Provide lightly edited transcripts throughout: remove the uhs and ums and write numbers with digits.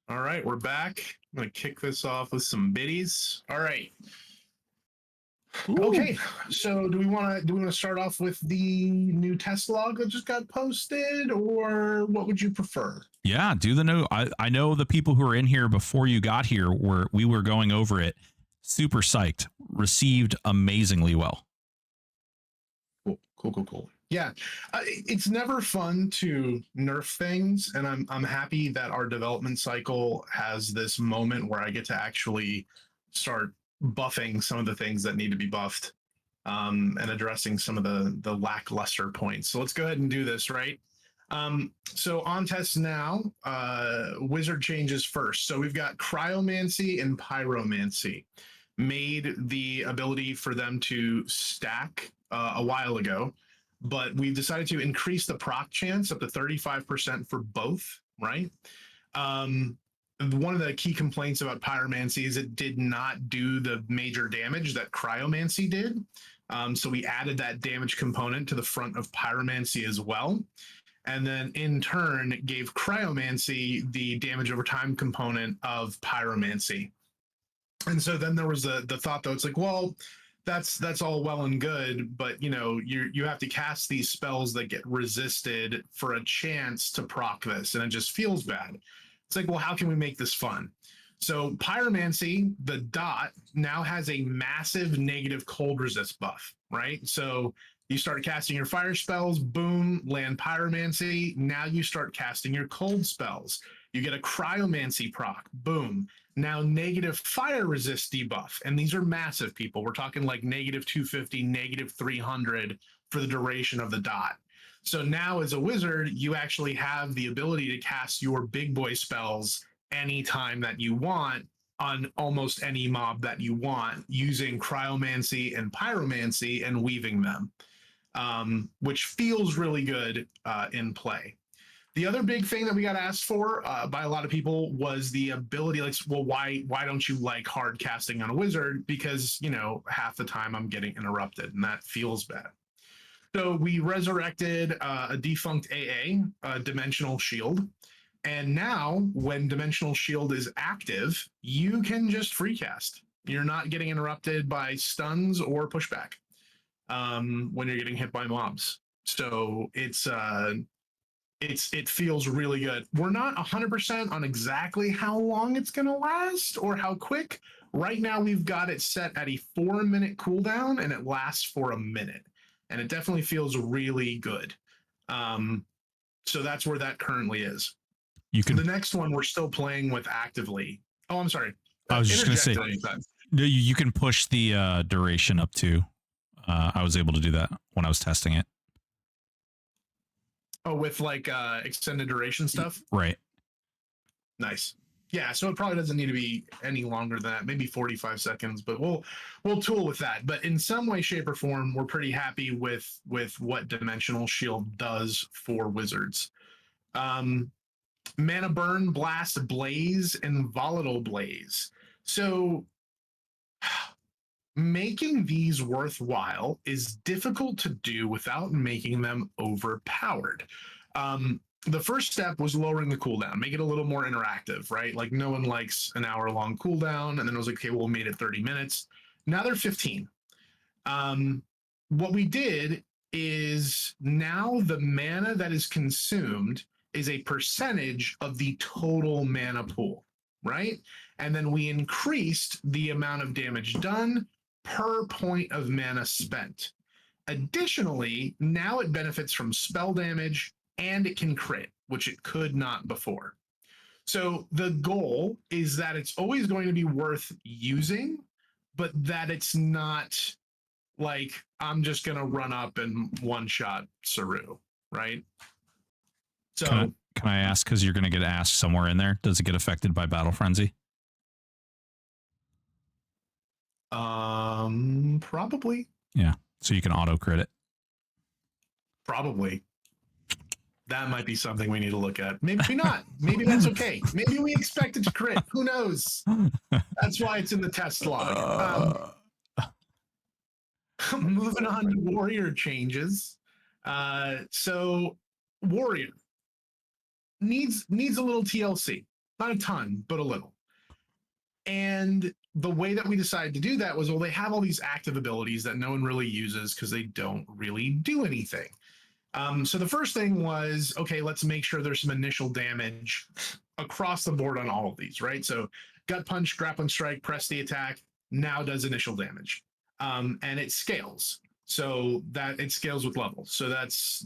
All right, we're back. I'm gonna kick this off with some biddies. All right. Ooh. Okay. So do we want to start off with the new test log that just got posted, or what would you prefer? Yeah, do the new. I know the people who were in here before you got here we were going over it. Super psyched. Received amazingly well. Cool. Yeah, it's never fun to nerf things, and I'm happy that our development cycle has this moment where I get to actually start buffing some of the things that need to be buffed, and addressing some of the lackluster points. So let's go ahead and do this, right? So on test now, wizard changes first. So we've got cryomancy and pyromancy. Made the ability for them to stack a while ago, but we've decided to increase the proc chance up to 35% for both, right? Um, One of the key complaints about pyromancy is it did not do the major damage that cryomancy did. So we added that damage component to the front of pyromancy as well. And then in turn gave cryomancy the damage over time component of pyromancy. And so then there was the thought though, it's like, well, that's all well and good, but you have to cast these spells that get resisted for a chance to proc this, and it just feels bad. It's like, well, how can we make this fun? So pyromancy, the dot, now has a massive negative cold resist buff, right? So you start casting your fire spells, boom, land pyromancy. Now you start casting your cold spells. You get a cryomancy proc, boom. Now negative fire resist debuff, and these are massive, people. We're talking like negative 250, negative 300 for the duration of the dot. So now as a wizard, you actually have the ability to cast your big boy spells anytime that you want on almost any mob that you want using cryomancy and pyromancy and weaving them, which feels really good in play. The other big thing that we got asked for by a lot of people was the ability, like, well, why don't you like hard casting on a wizard? Because half the time I'm getting interrupted, and that feels bad. So we resurrected a defunct AA, Dimensional Shield, and now when Dimensional Shield is active, you can just free cast. You're not getting interrupted by stuns or pushback when you're getting hit by mobs. So it feels really good. We're not 100% on exactly how long it's going to last or how quick. Right now, we've got it set at a 4-minute cooldown, and it lasts for a minute. And it definitely feels really good. So that's where that currently is. The next one we're still playing with actively. Oh, I'm sorry. I was just going to say, you can push the duration up to. I was able to do that when I was testing it. Oh, with like extended duration stuff? Right. Nice. Yeah, so it probably doesn't need to be any longer than that, maybe 45 seconds, but we'll tool with that. But in some way, shape, or form, we're pretty happy with what Dimensional Shield does for wizards. Mana Burn, Blast, Blaze, and Volatile Blaze. So making these worthwhile is difficult to do without making them overpowered. The first step was lowering the cooldown, make it a little more interactive, right? Like no one likes an hour-long cooldown, and then it was like, okay, well, we made it 30 minutes. Now they're 15. What we did is now the mana that is consumed is a percentage of the total mana pool, right? And then we increased the amount of damage done per point of mana spent. Additionally, now it benefits from spell damage and it can crit, which it could not before. So the goal is that it's always going to be worth using, but that it's not like I'm just going to run up and one-shot Saru, right? So can I ask, because you're going to get asked somewhere in there, does it get affected by Battle Frenzy? Probably. Yeah, so you can auto crit it. Probably. That might be something we need to look at. Maybe not. Maybe that's okay. Maybe we expect it to crit. Who knows? That's why it's in the test log. Moving on to warrior changes. So warrior needs a little TLC. not a ton, but a little. And the way that we decided to do that was, well, they have all these active abilities that no one really uses because they don't really do anything. So the first thing was, okay, let's make sure there's some initial damage across the board on all of these, right? So gut punch, grappling strike, press the attack now does initial damage, and it scales. So that it scales with level. So that's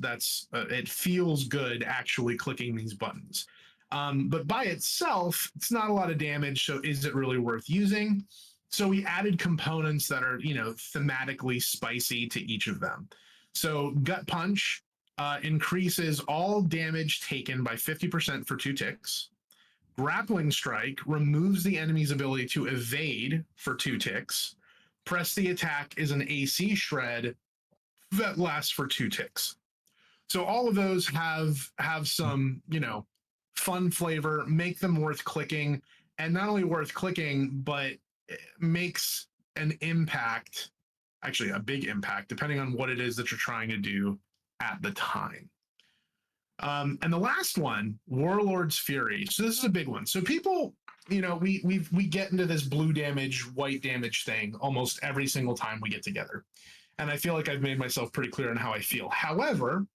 it feels good actually clicking these buttons. But by itself, it's not a lot of damage. So is it really worth using? So we added components that are, thematically spicy to each of them. So gut punch increases all damage taken by 50% for 2 ticks. Grappling strike removes the enemy's ability to evade for 2 ticks. Press the attack is an AC shred that lasts for 2 ticks. So all of those have some, fun flavor, make them worth clicking, and not only worth clicking, but it makes an impact, actually a big impact, depending on what it is that you're trying to do at the time. And the last one, Warlord's Fury. So this is a big one. So people, we get into this blue damage, white damage thing almost every single time we get together. And I feel like I've made myself pretty clear on how I feel. However,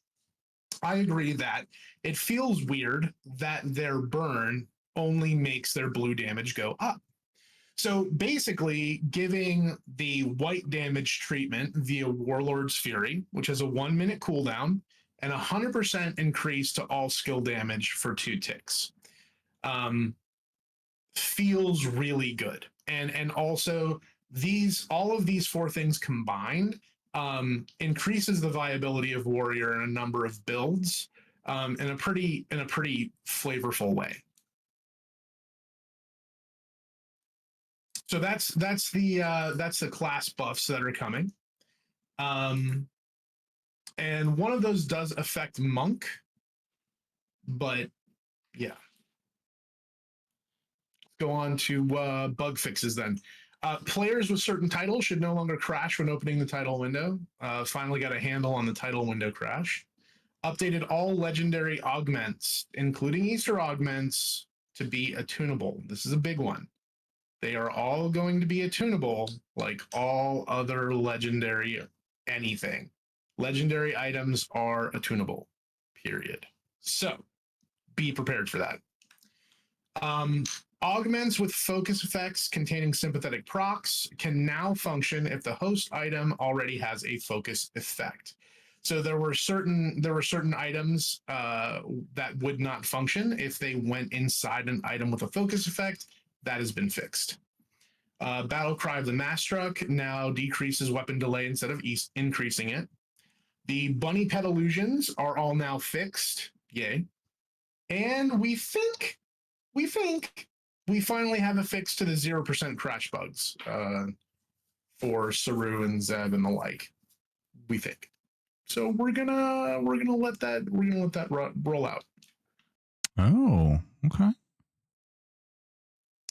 I agree that it feels weird that their burn only makes their blue damage go up. So basically, giving the white damage treatment via Warlord's Fury, which has a 1-minute cooldown and 100% increase to all skill damage for 2 ticks, feels really good. And also all of these 4 things combined increases the viability of warrior in a number of builds in a pretty flavorful way. So that's the class buffs that are coming. And one of those does affect Monk, but yeah. Let's go on to bug fixes then. Players with certain titles should no longer crash when opening the title window. Finally got a handle on the title window crash. Updated all legendary augments, including Easter augments, to be attunable. This is a big one. They are all going to be attunable like all other legendary anything. Legendary items are attunable, period. So be prepared for that. Augments with focus effects containing sympathetic procs can now function if the host item already has a focus effect. So there were certain items that would not function if they went inside an item with a focus effect. That has been fixed. Battle Cry of the Mastruck now decreases weapon delay instead of increasing it. The bunny pet illusions are all now fixed. Yay. And we think we finally have a fix to the 0% crash bugs for Saru and Zeb and the like. We think. So we're gonna let that roll out. Oh, okay.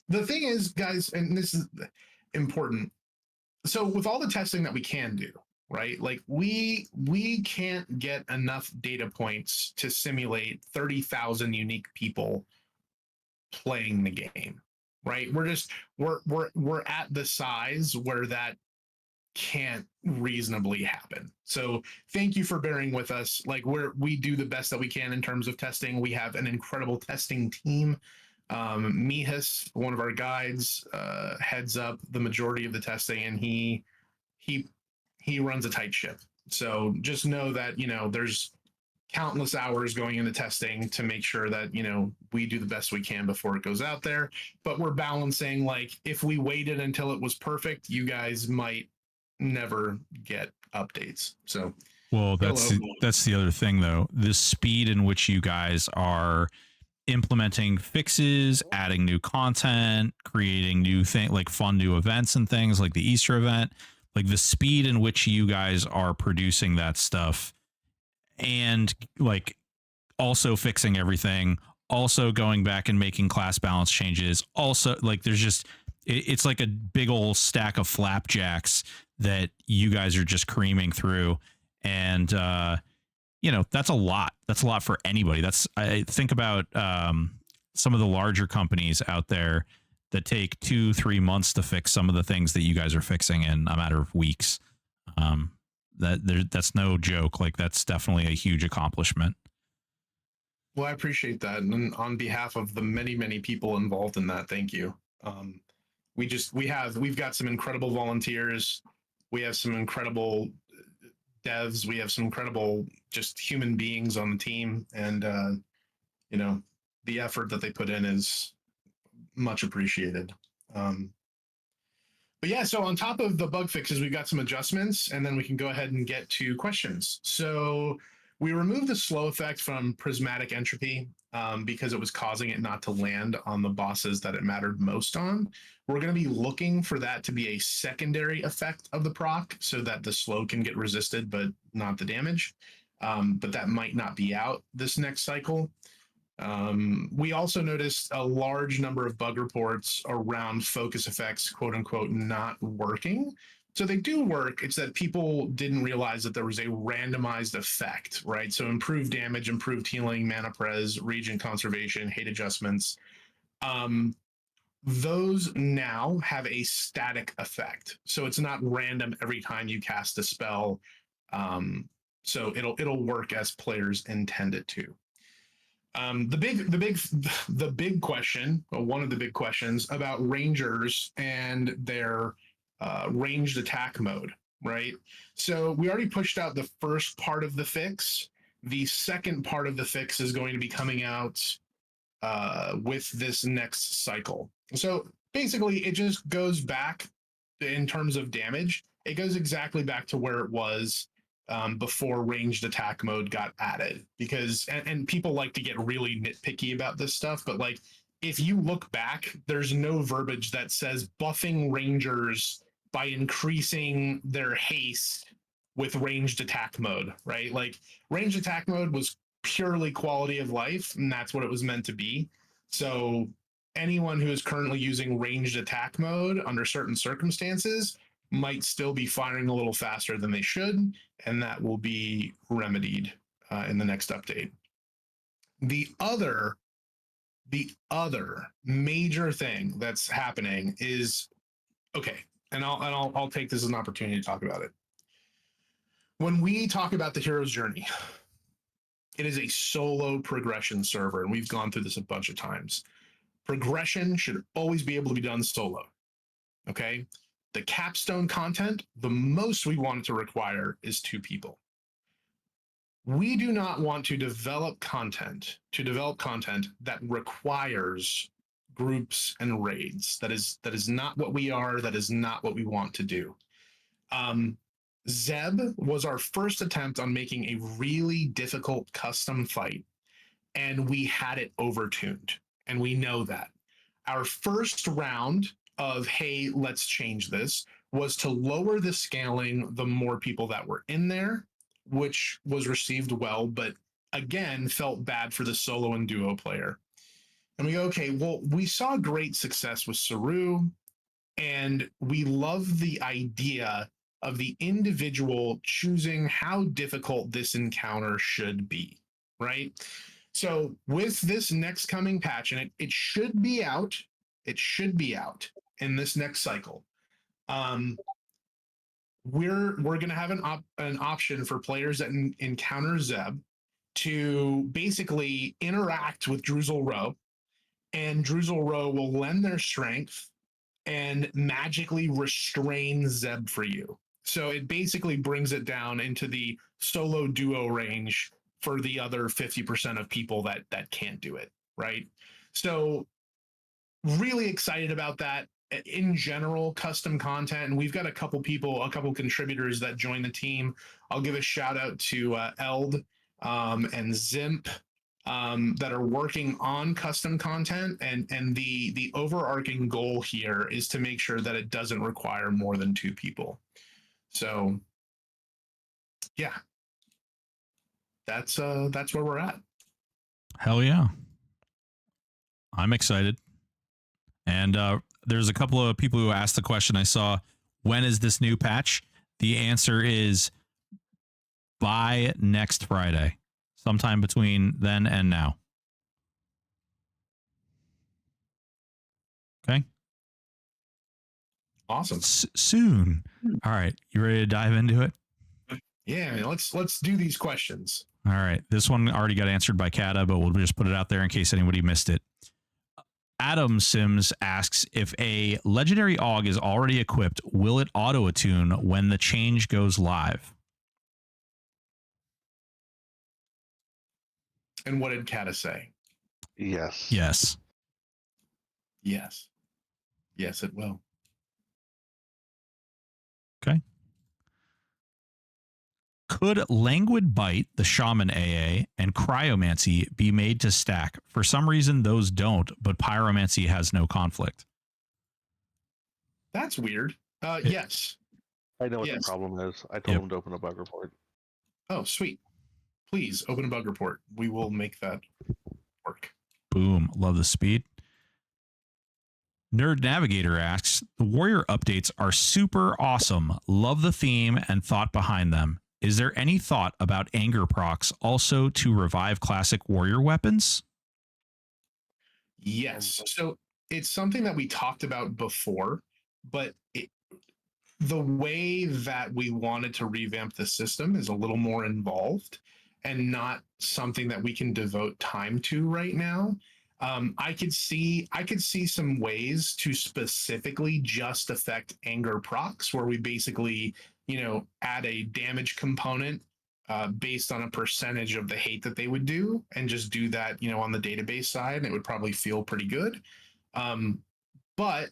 The thing is, guys, and this is important. So with all the testing that we can do, right? Like we can't get enough data points to simulate 30,000 unique people playing the game, right? We're at the size where that can't reasonably happen. So thank you for bearing with us. Like we do the best that we can in terms of testing. We have an incredible testing team. Mihas, one of our guides, heads up the majority of the testing, and he runs a tight ship. So just know that there's countless hours going into testing to make sure that we do the best we can before it goes out there. But we're balancing, like, if we waited until it was perfect, you guys might never get updates. So well, that's the other thing, though. The speed in which you guys are implementing fixes, adding new content, creating new things like fun new events and things like the Easter event, like the speed in which you guys are producing that stuff, and like also fixing everything, also going back and making class balance changes, also like there's just it's like a big old stack of flapjacks that you guys are just creaming through. And that's a lot for anybody. I think about some of the larger companies out there that take 2-3 months to fix some of the things that you guys are fixing in a matter of weeks. That's no joke. Like, that's definitely a huge accomplishment. Well, I appreciate that, and on behalf of the many people involved in that, thank you. We've got some incredible volunteers. We have some incredible devs. We have some incredible just human beings on the team, and the effort that they put in is much appreciated. But yeah, so on top of the bug fixes, we've got some adjustments, and then we can go ahead and get to questions. So we removed the slow effect from prismatic entropy because it was causing it not to land on the bosses that it mattered most on. We're going to be looking for that to be a secondary effect of the proc so that the slow can get resisted, but not the damage. But that might not be out this next cycle. We also noticed a large number of bug reports around focus effects, quote unquote, not working. So they do work. It's that people didn't realize that there was a randomized effect, right? So improved damage, improved healing, mana pres, region conservation, hate adjustments. Those now have a static effect. So it's not random every time you cast a spell. So it'll work as players intend it to. The big question, or one of the big questions about rangers and their ranged attack mode, right? So we already pushed out the first part of the fix. The second part of the fix is going to be coming out with this next cycle. So basically, it just goes back in terms of damage. It goes exactly back to where it was before ranged attack mode got added, because and people like to get really nitpicky about this stuff, but like if you look back, there's no verbiage that says buffing rangers by increasing their haste with ranged attack mode, right? Like ranged attack mode was purely quality of life, and that's what it was meant to be. So anyone who is currently using ranged attack mode under certain circumstances might still be firing a little faster than they should, and that will be remedied in the next update. The other major thing that's happening is, okay, and I'll take this as an opportunity to talk about it. When we talk about the hero's journey, it is a solo progression server, and we've gone through this a bunch of times. Progression should always be able to be done solo. Okay? The capstone content, the most we want to require is 2 people. We do not want to develop content that requires groups and raids. That is not what we are. That is not what we want to do. Zeb was our first attempt on making a really difficult custom fight, and we had it overtuned, and we know that. Our first round of, hey, let's change this, was to lower the scaling the more people that were in there, which was received well, but again, felt bad for the solo and duo player. And we go, okay, well, we saw great success with Saru, and we love the idea of the individual choosing how difficult this encounter should be, right? So with this next coming patch, and it should be out, in this next cycle. We're going to have an option for players that encounter Zeb to basically interact with Druzel Row, and Druzel Row will lend their strength and magically restrain Zeb for you. So it basically brings it down into the solo duo range for the other 50% of people that can't do it, right? So really excited about that. In general, custom content, and we've got a couple contributors that join the team. I'll give a shout out to Eld and Zimp that are working on custom content, and the overarching goal here is to make sure that it doesn't require more than 2 people. So yeah, that's where we're at. Hell yeah. I'm excited. And there's a couple of people who asked the question. I saw, when is this new patch? The answer is by next Friday, sometime between then and now. Okay. Awesome. Soon. All right. You ready to dive into it? Yeah, man, let's do these questions. All right. This one already got answered by Kata, but we'll just put it out there in case anybody missed it. Adam Sims asks, if a legendary AUG is already equipped, will it auto-attune when the change goes live? And what did Kata say? Yes. Yes. Yes. Yes, it will. Okay. Could Languid Bite, the Shaman AA, and Cryomancy be made to stack? For some reason, those don't, but Pyromancy has no conflict. That's weird. Yes. I know what Yes. the problem is. I told him to open a bug report. Oh, sweet. Please open a bug report. We will make that work. Boom. Love the speed. Nerd Navigator asks, the Warrior updates are super awesome. Love the theme and thought behind them. Is there any thought about anger procs also to revive classic Warrior weapons? Yes. So it's something that we talked about before, but the way that we wanted to revamp the system is a little more involved and not something that we can devote time to right now. I could see some ways to specifically just affect anger procs, where we basically, add a damage component based on a percentage of the hate that they would do, and just do that, on the database side, and it would probably feel pretty good. But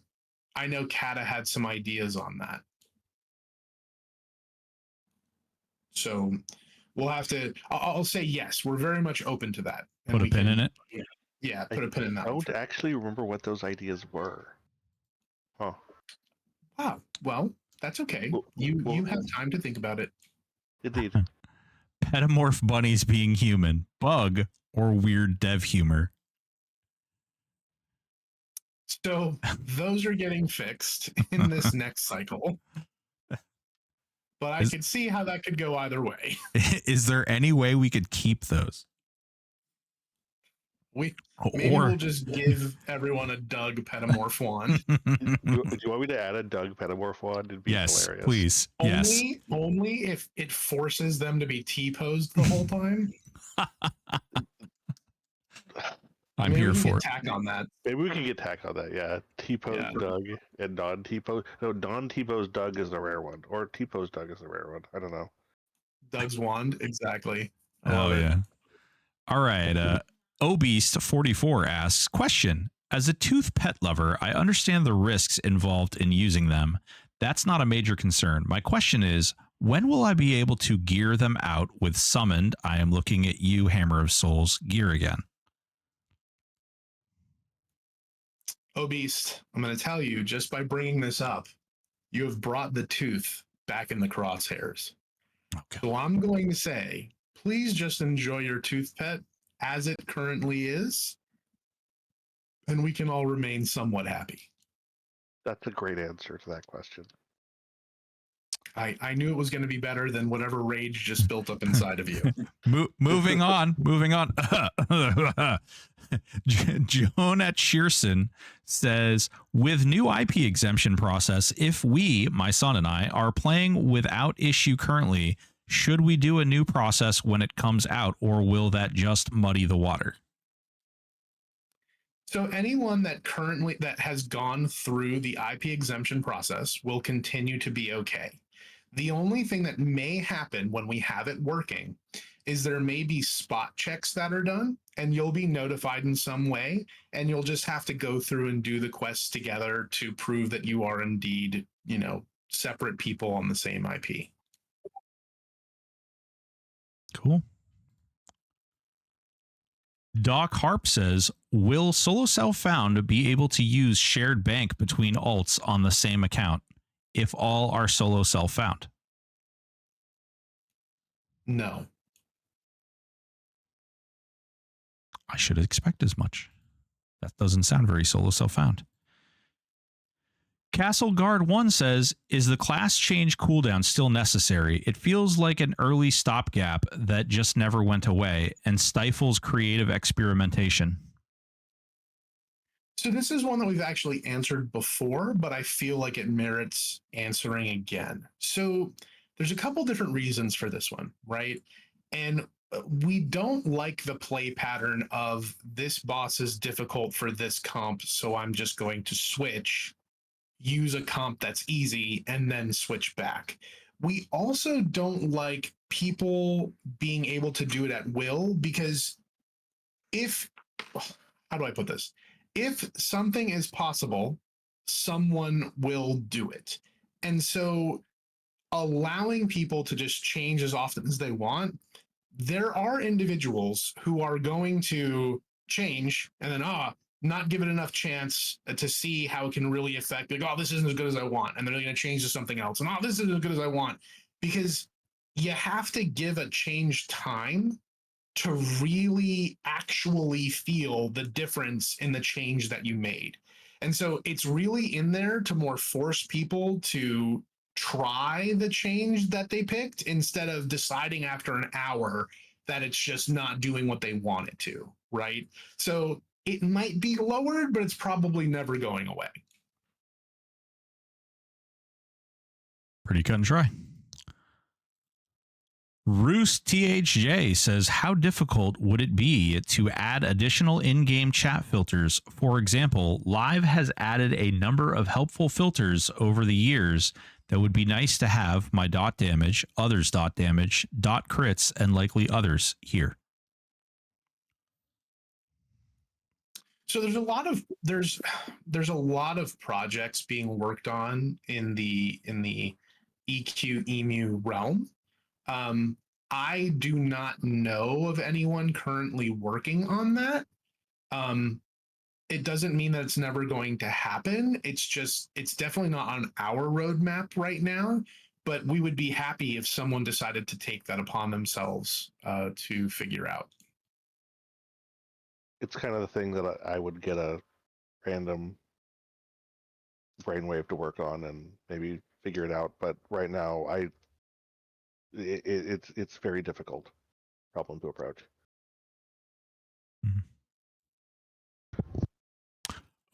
I know Kata had some ideas on that. So we'll have to, I'll say yes, we're very much open to that. Put a pin in it? Yeah, put a pin in that. I don't actually remember what those ideas were. Huh. Wow. Well, that's okay. You have time to think about it. Indeed. Petamorph bunnies being human, bug, or weird dev humor? So those are getting fixed in this next cycle. But I could see how that could go either way. Is there any way we could keep those? We'll just give everyone a Doug Petamorph wand. Do you want me to add a Doug Petamorph wand? It'd be yes, hilarious. Please. Only if it forces them to be T-posed the whole time. I'm here for it. Tack on that. Maybe we can get tack on that. Yeah, T-posed Doug and non-T-posed. No, non-T-posed Doug is the rare one, or T-posed Doug is the rare one. I don't know. Doug's wand, exactly. Oh yeah. All right. Obeast44 asks, question: as a tooth pet lover, I understand the risks involved in using them. That's not a major concern. My question is, when will I be able to gear them out with summoned, I am looking at you, Hammer of Souls, gear again? Obeast, I'm going to tell you, just by bringing this up, you have brought the tooth back in the crosshairs. Okay. So I'm going to say, please just enjoy your tooth pet as it currently is, and we can all remain somewhat happy. That's a great answer to that question. I knew it was going to be better than whatever rage just built up inside of you. Moving on. Joan at Shearson says, with new IP exemption process, if we, my son and I, are playing without issue currently, should we do a new process when it comes out, or will that just muddy the water? So anyone that has gone through the IP exemption process will continue to be okay. The only thing that may happen when we have it working is there may be spot checks that are done, and you'll be notified in some way, and you'll just have to go through and do the quests together to prove that you are indeed, separate people on the same IP. Cool. Doc Harp says, will solo self found be able to use shared bank between alts on the same account if all are solo self found? No. I should expect as much. That doesn't sound very solo self found. Castle Guard 1 says, is the class change cooldown still necessary? It feels like an early stopgap that just never went away and stifles creative experimentation. So this is one that we've actually answered before, but I feel like it merits answering again. So there's a couple different reasons for this one, right? And we don't like the play pattern of this boss is difficult for this comp, so I'm just going to switch, use a comp that's easy, and then switch back. We also don't like people being able to do it at will because if, how do I put this? If something is possible, someone will do it. And so allowing people to just change as often as they want, there are individuals who are going to change and then, not give it enough chance to see how it can really affect, like, oh, this isn't as good as I want. And they're going to change to something else. And, oh, this isn't as good as I want. Because you have to give a change time to really actually feel the difference in the change that you made. And so it's really in there to more force people to try the change that they picked instead of deciding after an hour that it's just not doing what they want it to, right? So it might be lowered, but it's probably never going away. Pretty cut and dry. Roost THJ says, how difficult would it be to add additional in-game chat filters? For example, Live has added a number of helpful filters over the years that would be nice to have my dot damage, others dot damage, dot crits, and likely others here. So there's a lot of projects being worked on in the EQ EMU realm. I do not know of anyone currently working on that. It doesn't mean that it's never going to happen. It's definitely not on our roadmap right now, but we would be happy if someone decided to take that upon themselves to figure out. It's kind of the thing that I would get a random brainwave to work on and maybe figure it out. But right now, it's very difficult problem to approach.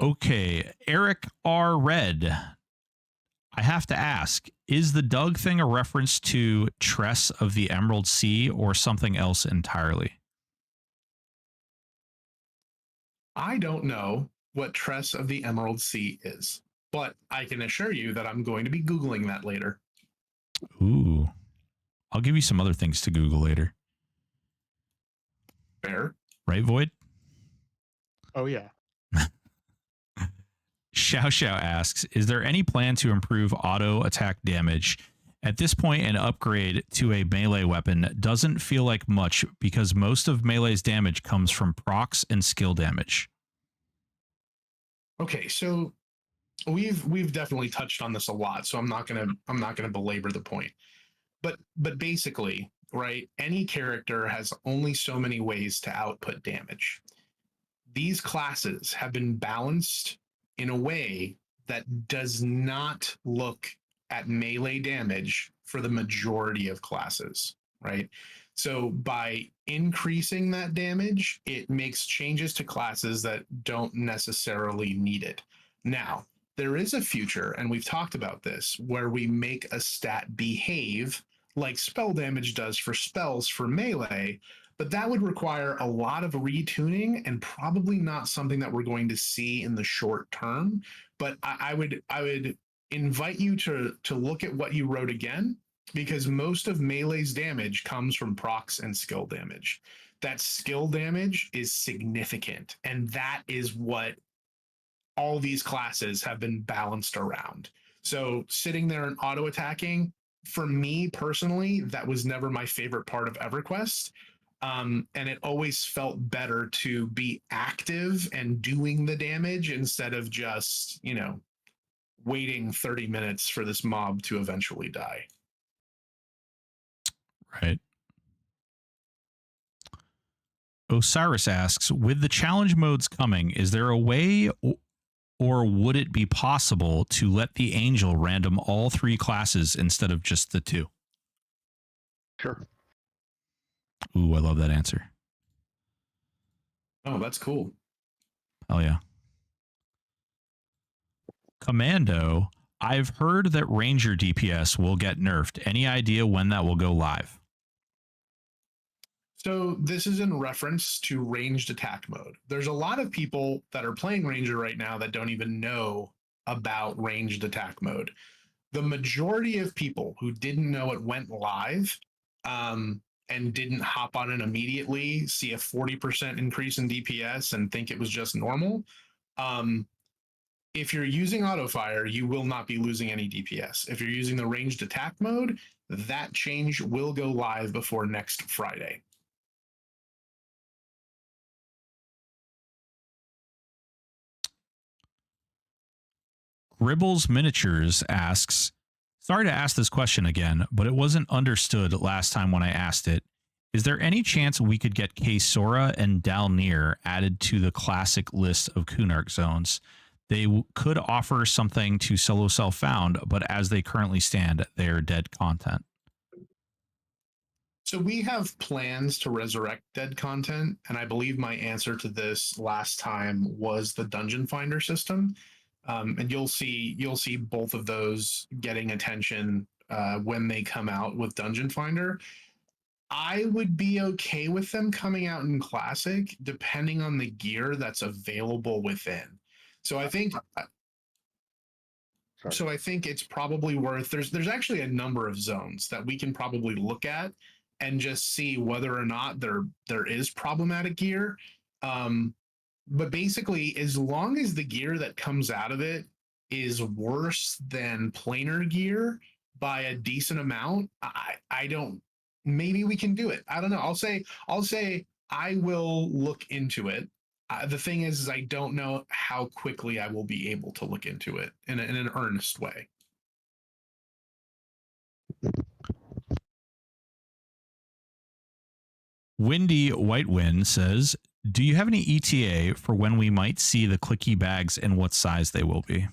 Okay, Eric R. Red. I have to ask, is the Doug thing a reference to Tress of the Emerald Sea or something else entirely? I don't know what Tress of the Emerald Sea is, but I can assure you that I'm going to be Googling that later. Ooh. I'll give you some other things to Google later. Fair. Right, Void? Oh, yeah. Xiao Xiao asks, is there any plan to improve auto attack damage? At this point, an upgrade to a melee weapon doesn't feel like much because most of melee's damage comes from procs and skill damage. Okay, so we've definitely touched on this a lot, so I'm not gonna belabor the point. But basically, right, any character has only so many ways to output damage. These classes have been balanced in a way that does not look at melee damage for the majority of classes, right? So by increasing that damage, it makes changes to classes that don't necessarily need it. Now, there is a future, and we've talked about this, where we make a stat behave like spell damage does for spells for melee, but that would require a lot of retuning and probably not something that we're going to see in the short term. But I would invite you to look at what you wrote again, because most of melee's damage comes from procs and skill damage. That skill damage is significant, and that is what all these classes have been balanced around. So sitting there and auto attacking, for me personally, that was never my favorite part of EverQuest. And it always felt better to be active and doing the damage instead of just, waiting 30 minutes for this mob to eventually die. Right. Osiris asks, with the challenge modes coming, is there a way or would it be possible to let the angel random all three classes instead of just the two? Sure. Ooh, I love that answer. Oh, that's cool. Hell yeah. Commando, I've heard that Ranger DPS will get nerfed. Any idea when that will go live? So this is in reference to ranged attack mode. There's a lot of people that are playing Ranger right now that don't even know about ranged attack mode. The majority of people who didn't know it went live and didn't hop on it immediately see a 40% increase in DPS and think it was just normal. If you're using autofire, you will not be losing any DPS. If you're using the ranged attack mode, that change will go live before next Friday. Gribbles Miniatures asks, sorry to ask this question again, but it wasn't understood last time when I asked it. Is there any chance we could get Kaysora and Dalnir added to the classic list of Kunark zones? They could offer something to solo self-found, but as they currently stand, they are dead content. So we have plans to resurrect dead content, and I believe my answer to this last time was the Dungeon Finder system. And you'll see both of those getting attention when they come out with Dungeon Finder. I would be okay with them coming out in Classic, depending on the gear that's available within. So I think it's probably worth. There's actually a number of zones that we can probably look at and just see whether or not there is problematic gear. But basically, as long as the gear that comes out of it is worse than planar gear by a decent amount, I don't. Maybe we can do it. I don't know. I'll say I will look into it. The thing is I don't know how quickly I will be able to look into it in an earnest way. Windy Whitewind says, do you have any ETA for when we might see the clicky bags and what size they will be?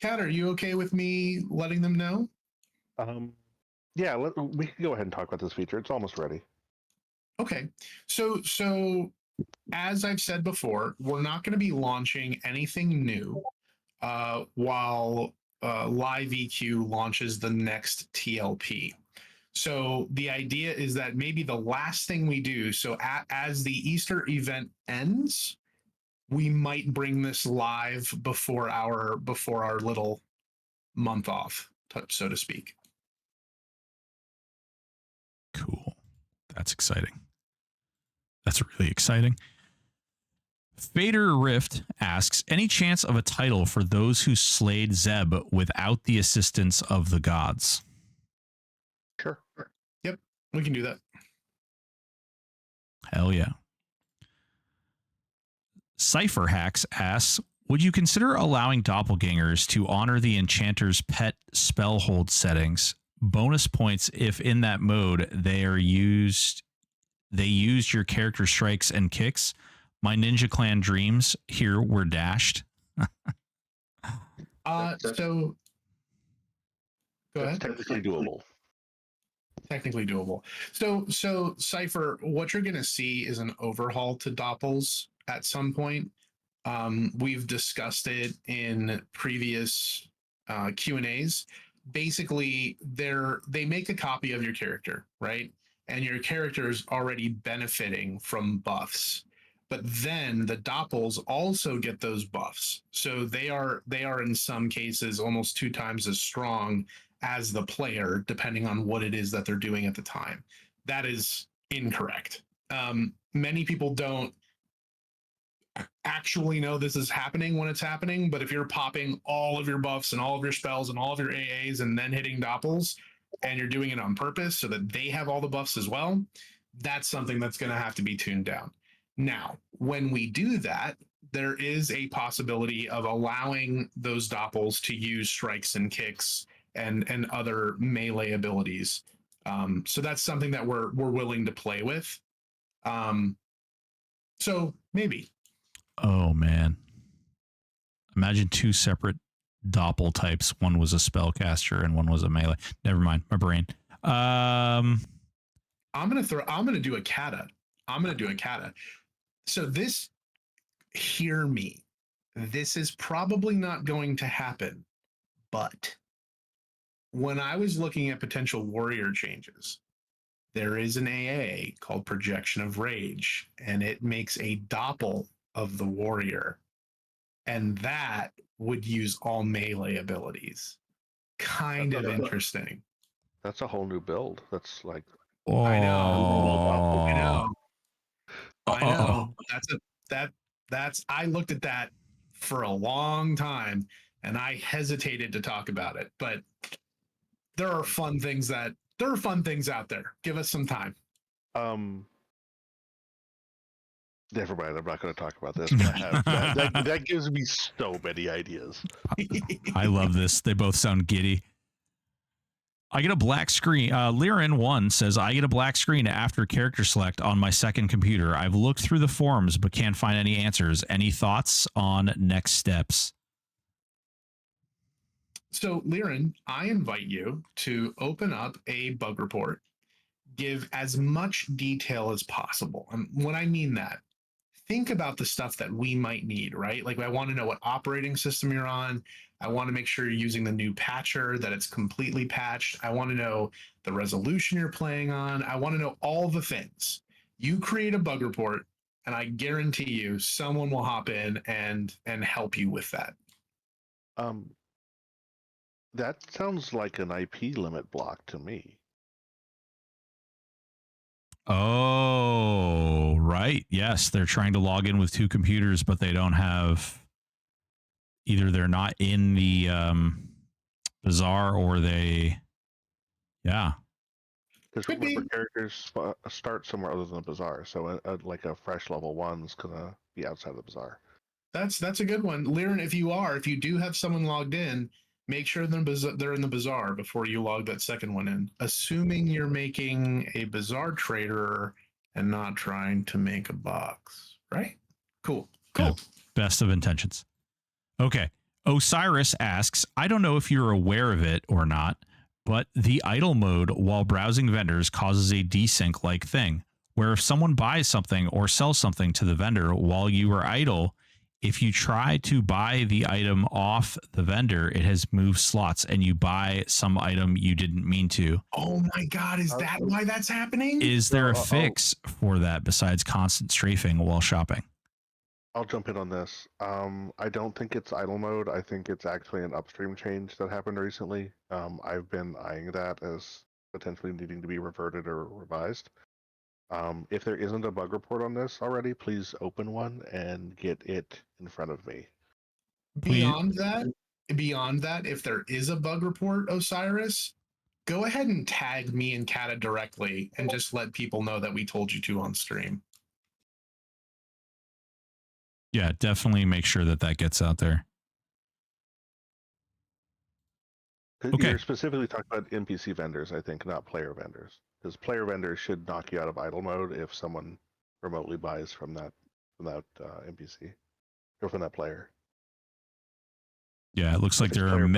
Kat, are you okay with me letting them know? Yeah, we can go ahead and talk about this feature. It's almost ready. Okay. So as I've said before, we're not going to be launching anything new while Live EQ launches the next TLP. So the idea is that maybe the last thing we do, so as the Easter event ends, we might bring this live before our little month off, so to speak. Cool. That's exciting. That's really exciting. Fader Rift asks, any chance of a title for those who slayed Zeb without the assistance of the gods? Sure. Yep, we can do that. Hell yeah. Cypher Hacks asks, would you consider allowing doppelgangers to honor the Enchanter's Pet spell hold settings? Bonus points if in that mode they used your character strikes and kicks. My Ninja Clan dreams here were dashed. So go ahead. Technically doable. Technically doable. So Cypher, what you're going to see is an overhaul to doppels at some point. We've discussed it in previous Q&As. Basically, they make a copy of your character, right? And your character is already benefiting from buffs. But then the doppels also get those buffs. So they are in some cases almost 2 times as strong as the player, depending on what it is that they're doing at the time. That is incorrect. Many people don't actually know this is happening when it's happening, but if you're popping all of your buffs and all of your spells and all of your AAs and then hitting doppels, and you're doing it on purpose so that they have all the buffs as well, that's something that's going to have to be tuned down. Now, when we do that, there is a possibility of allowing those doppels to use strikes and kicks and other melee abilities. So that's something that we're willing to play with. So maybe. Oh man. Imagine 2 separate doppel types. One was a spellcaster and one was a melee. Never mind. My brain. I'm gonna do a kata. So hear me. this is probably not going to happen, but when I was looking at potential warrior changes, there is an AA called Projection of Rage, and it makes a doppel of the warrior, and that would use all melee abilities. Kind of interesting. That's a whole new build. That's like I know. I know. I Uh-oh. know. That's I looked at that for a long time and I hesitated to talk about it, but there are fun things out there. Give us some time. Never mind. I'm not going to talk about this. But I have that gives me so many ideas. I love this. They both sound giddy. I get a black screen. Lirin1 says, I get a black screen after character select on my second computer. I've looked through the forums, but can't find any answers. Any thoughts on next steps? So, Liren, I invite you to open up a bug report, give as much detail as possible. And when I mean that, think about the stuff that we might need, right? Like, I want to know what operating system you're on. I want to make sure you're using the new patcher, that it's completely patched. I want to know the resolution you're playing on. I want to know all the things. You create a bug report, and I guarantee you someone will hop in and help you with that. That sounds like an IP limit block to me. Oh, right. Yes, they're trying to log in with two computers, but they don't have either. They're not in the bazaar, or they, yeah. Because remember, characters start somewhere other than the bazaar, so like a fresh level one's gonna be outside the bazaar. That's a good one, Liren. If you do have someone logged in, make sure they're in the bazaar before you log that second one in. Assuming you're making a bazaar trader and not trying to make a box, right? Cool. Yeah, best of intentions. Okay. Osiris asks, I don't know if you're aware of it or not, but the idle mode while browsing vendors causes a desync like thing, where if someone buys something or sells something to the vendor while you are idle, if you try to buy the item off the vendor, it has moved slots and you buy some item you didn't mean to. Oh my God, is that why that's happening? Is there a fix for that besides constant strafing while shopping? I'll jump in on this. I don't think it's idle mode. I think it's actually an upstream change that happened recently. I've been eyeing that as potentially needing to be reverted or revised. If there isn't a bug report on this already, please open one and get it in front of me. Beyond that, if there is a bug report, Osiris, go ahead and tag me and Kata directly and just let people know that we told you to on stream. Yeah, definitely make sure that gets out there. Okay. You're specifically talking about NPC vendors, I think, not player vendors. Because player vendors should knock you out of idle mode if someone remotely buys from that NPC or from that player. Yeah, it looks like there are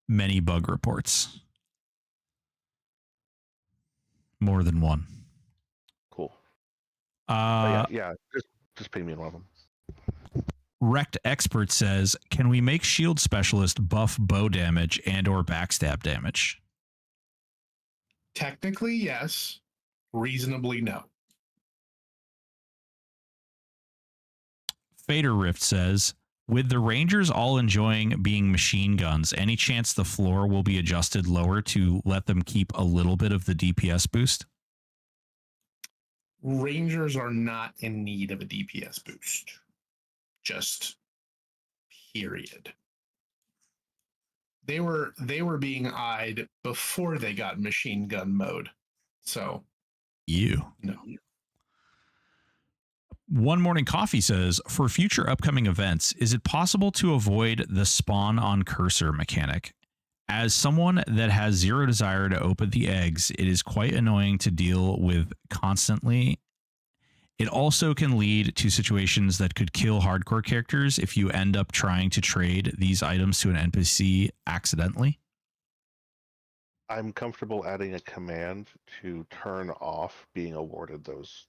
many bug reports. More than one. Cool. Yeah, just ping me in one of them. Wrecked Expert says, can we make shield specialist buff bow damage and or backstab damage? Technically, yes. Reasonably, no. Fader Rift says, with the Rangers all enjoying being machine guns, any chance the floor will be adjusted lower to let them keep a little bit of the DPS boost? Rangers are not in need of a DPS boost. Just period. They were being eyed before they got machine gun mode. So no. One Morning Coffee says, for future upcoming events, is it possible to avoid the spawn on cursor mechanic? As someone that has zero desire to open the eggs, it is quite annoying to deal with constantly. It also can lead to situations that could kill hardcore characters if you end up trying to trade these items to an NPC accidentally. I'm comfortable adding a command to turn off being awarded those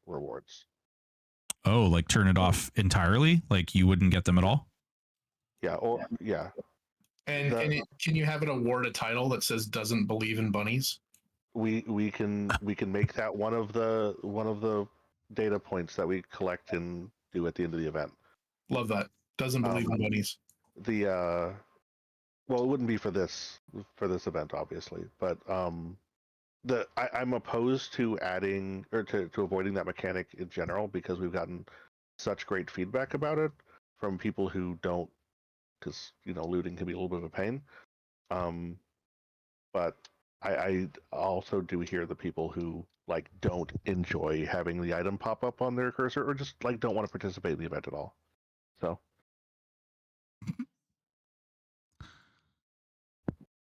rewards. Oh, like turn it off entirely? Like you wouldn't get them at all? Yeah, or yeah. And can you have it award a title that says doesn't believe in bunnies? We can make that one of the data points that we collect and do at the end of the event. Love that. Doesn't believe in bunnies. The well, it wouldn't be for this event, obviously, but I'm opposed to adding or to avoiding that mechanic in general because we've gotten such great feedback about it from people who don't, because looting can be a little bit of a pain. But I also do hear the people who like don't enjoy having the item pop up on their cursor or just like don't want to participate in the event at all. So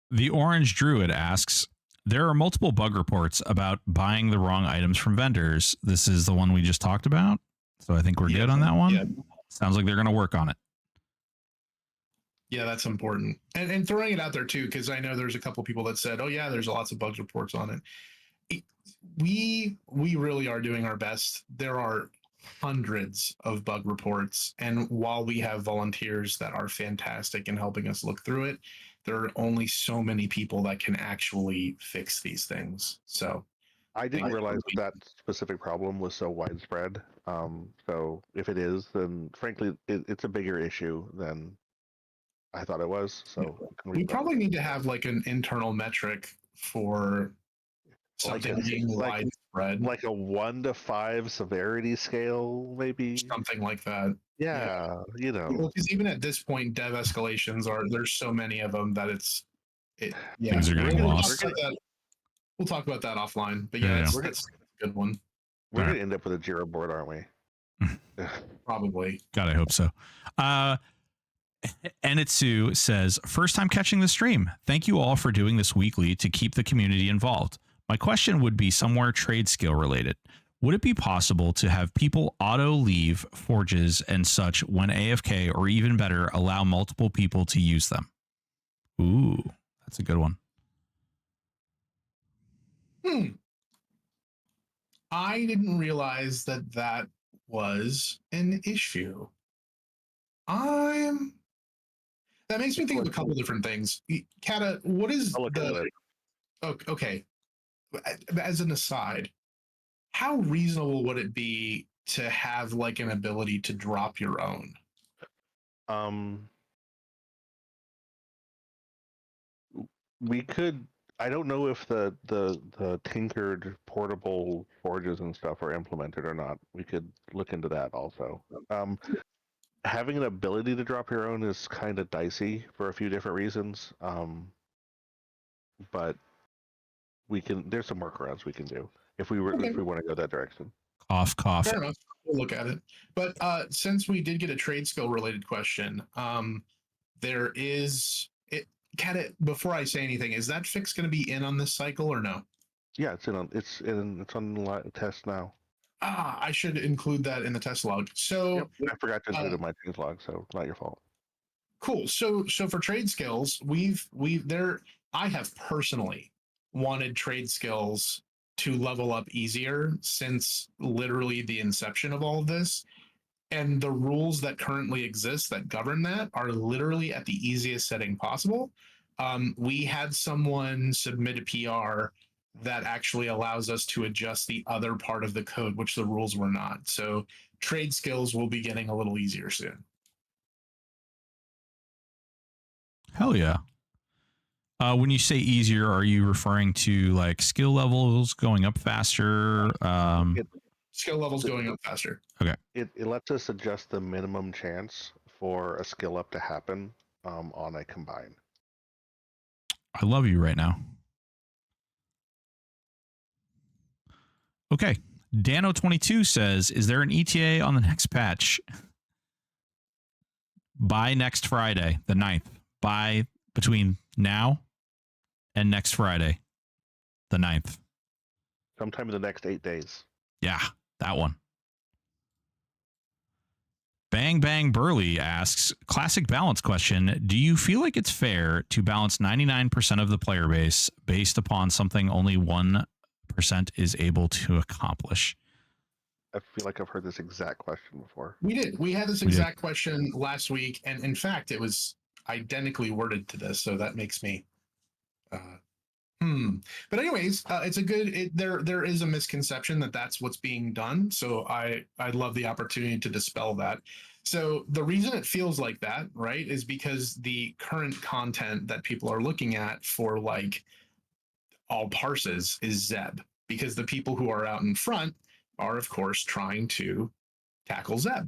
The Orange Druid asks, there are multiple bug reports about buying the wrong items from vendors. This is the one we just talked about. So I think we're good on that one. Yeah. Sounds like they're going to work on it. Yeah, that's important. And throwing it out there too, because I know there's a couple people that said, oh yeah, there's lots of bugs reports on it. We really are doing our best. There are hundreds of bug reports. And while we have volunteers that are fantastic in helping us look through it, there are only so many people that can actually fix these things. So I didn't realize that specific problem was so widespread. So if it is, then frankly, it's a bigger issue than I thought it was. So we probably need to have like an internal metric for something being widespread, like a 1 to 5 severity scale, maybe something like that. Yeah. Because even at this point, dev escalations there's so many of them that Things are getting lost. We'll talk about that offline. But yeah, that's a good one. We're gonna end up with a Jira board, aren't we? Probably. God, I hope so. Enitsu says, first time catching the stream. Thank you all for doing this weekly to keep the community involved. My question would be somewhere trade skill related. Would it be possible to have people auto leave forges and such when AFK, or even better, allow multiple people to use them? Ooh, that's a good one. I didn't realize that was an issue. That makes me think of a couple different things. Kata, what is okay? As an aside, how reasonable would it be to have like an ability to drop your own? We could. I don't know if the tinkered portable forges and stuff are implemented or not. We could look into that also. Having an ability to drop your own is kind of dicey for a few different reasons. But we can. There's some workarounds we can do if we want to go that direction. Cough. Fair enough. We'll look at it. But since we did get a trade skill related question, there is it. Kata, before I say anything, is that fix going to be in on this cycle or no? Yeah, it's on the test now. I should include that in the test log. So I forgot to include it in my change log, so not your fault. Cool. So for trade skills, I have personally wanted trade skills to level up easier since literally the inception of all of this. And the rules that currently exist that govern that are literally at the easiest setting possible. We had someone submit a PR that actually allows us to adjust the other part of the code, which the rules were not. So trade skills will be getting a little easier soon. Hell yeah. When you say easier, are you referring to like skill levels going up faster? Skill levels going up faster. Okay. It lets us adjust the minimum chance for a skill up to happen on a combine. I love you right now. Okay. Dano22 says, is there an ETA on the next patch? By next Friday, the 9th. By between now and next Friday, the 9th. Sometime in the next 8 days. Yeah, that one. Bang Bang Burley asks, classic balance question. Do you feel like it's fair to balance 99% of the player base based upon something only 1% is able to accomplish? I feel like I've heard this exact question before. We did. We had this We did. exact question last week, and in fact, it was identically worded to this, so that makes me. But anyways, it's a good. There is a misconception that that's what's being done. So I love the opportunity to dispel that. So the reason it feels like that, right, is because the current content that people are looking at for like all parses is Zeb, because the people who are out in front are, of course, trying to tackle Zeb.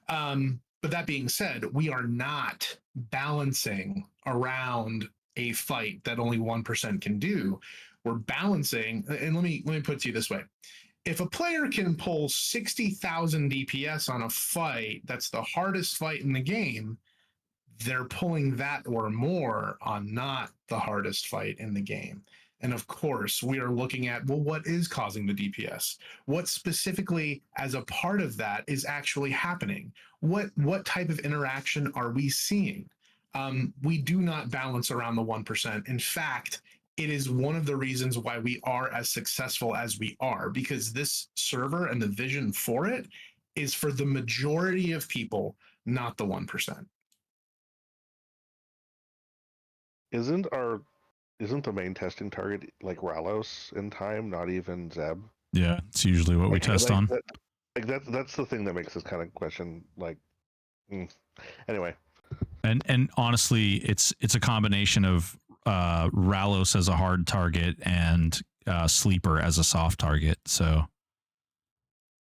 But that being said, we are not balancing around a fight that only 1% can do. We're balancing, and let me put it to you this way. If a player can pull 60,000 DPS on a fight, that's the hardest fight in the game, they're pulling that or more on not the hardest fight in the game. And of course, we are looking at, well, what is causing the DPS? What specifically, as a part of that, is actually happening? What type of interaction are we seeing? We do not balance around the 1%. In fact, it is one of the reasons why we are as successful as we are, because this server and the vision for it is for the majority of people, not the 1%. Isn't the main testing target like Ralos in time, not even Zeb? Yeah, it's usually what we test on. That's the thing that makes this kind of question like. Anyway, And honestly, it's a combination of Ralos as a hard target and Sleeper as a soft target. So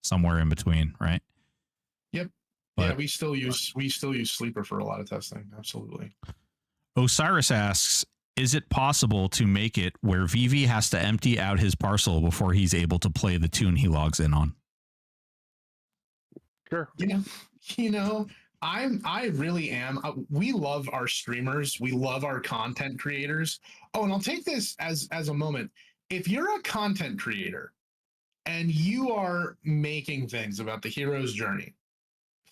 somewhere in between, right? Yep. But yeah, we still use Sleeper for a lot of testing. Absolutely. Osiris asks, is it possible to make it where Vivi has to empty out his parcel before he's able to play the tune he logs in on? sure. Yeah. You know, I really am. We love our streamers. We love our content creators. Oh, and I'll take this as a moment. If you're a content creator and you are making things about the hero's journey,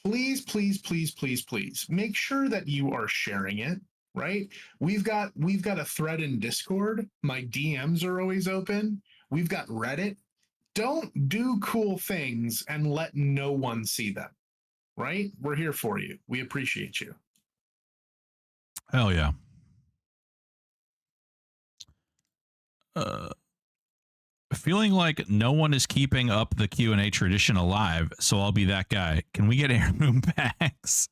please, please, please, please, please make sure that you are sharing it. Right? We've got a thread in Discord. My DMs are always open. We've got Reddit. Don't do cool things and let no one see them. Right? We're here for you. We appreciate you. Hell yeah. Feeling like no one is keeping up the Q&A tradition alive, so I'll be that guy. Can we get heirloom bags?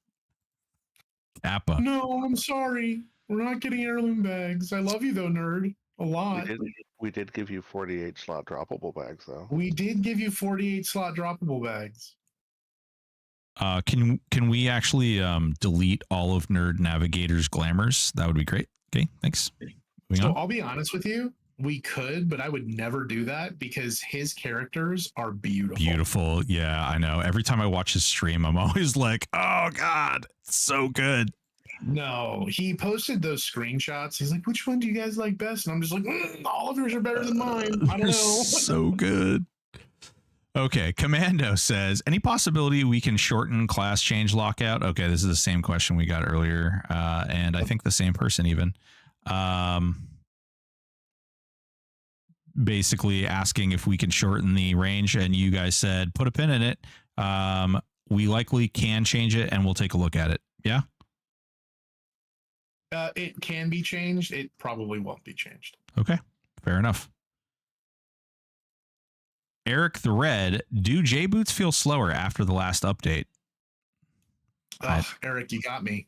Kappa. No, I'm sorry. We're not getting heirloom bags. I love you though, nerd. A lot. We did give you 48 slot droppable bags though. We did give you 48 slot droppable bags. Can we actually delete all of Nerd Navigator's glamours? That would be great. Okay, thanks. So I'll be honest with you. We could, but I would never do that because his characters are beautiful. Beautiful. Yeah, I know. Every time I watch his stream, I'm always like, oh God, it's so good. No, he posted those screenshots. He's like, which one do you guys like best? And I'm just like, all of yours are better than mine. I don't know. So good. Okay, Commando says, any possibility we can shorten class change lockout? Okay, this is the same question we got earlier, and I think the same person even. Basically asking if we can shorten the range, and you guys said put a pin in it. We likely can change it, and we'll take a look at it. Yeah? It can be changed. It probably won't be changed. Okay, fair enough. Eric the Red, do J boots feel slower after the last update? Eric, you got me.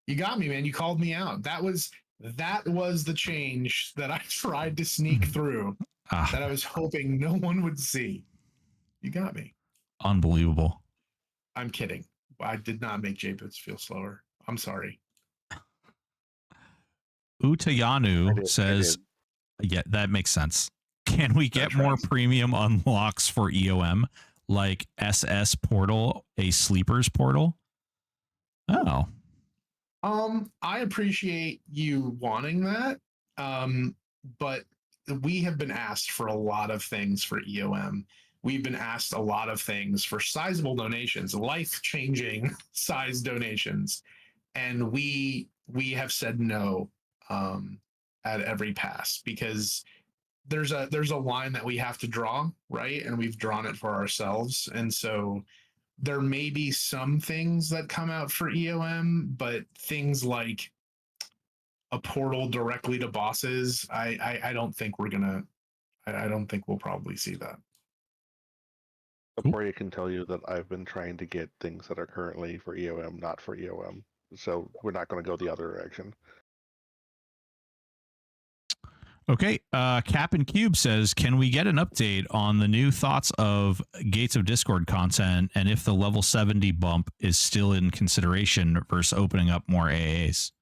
You got me, man. You called me out. That was the change that I tried to sneak through that I was hoping no one would see. You got me. Unbelievable. I'm kidding. I did not make J boots feel slower. I'm sorry. Utayanu says, yeah, that makes sense. Can we get more premium unlocks for EOM, like SS portal, a sleepers portal? Oh. I appreciate you wanting that. But we have been asked for a lot of things for EOM. We've been asked a lot of things for sizable donations, life-changing size donations. And we have said no at every pass because there's a line that we have to draw, right? And we've drawn it for ourselves. And so there may be some things that come out for EOM, but things like a portal directly to bosses, I don't think we're gonna. I don't think we'll probably see that. Aporia can tell you that I've been trying to get things that are currently for EOM, not for EOM. So we're not going to go the other direction. Okay. Cap and Cube says, can we get an update on the new thoughts of Gates of Discord content and if the level 70 bump is still in consideration versus opening up more AAs?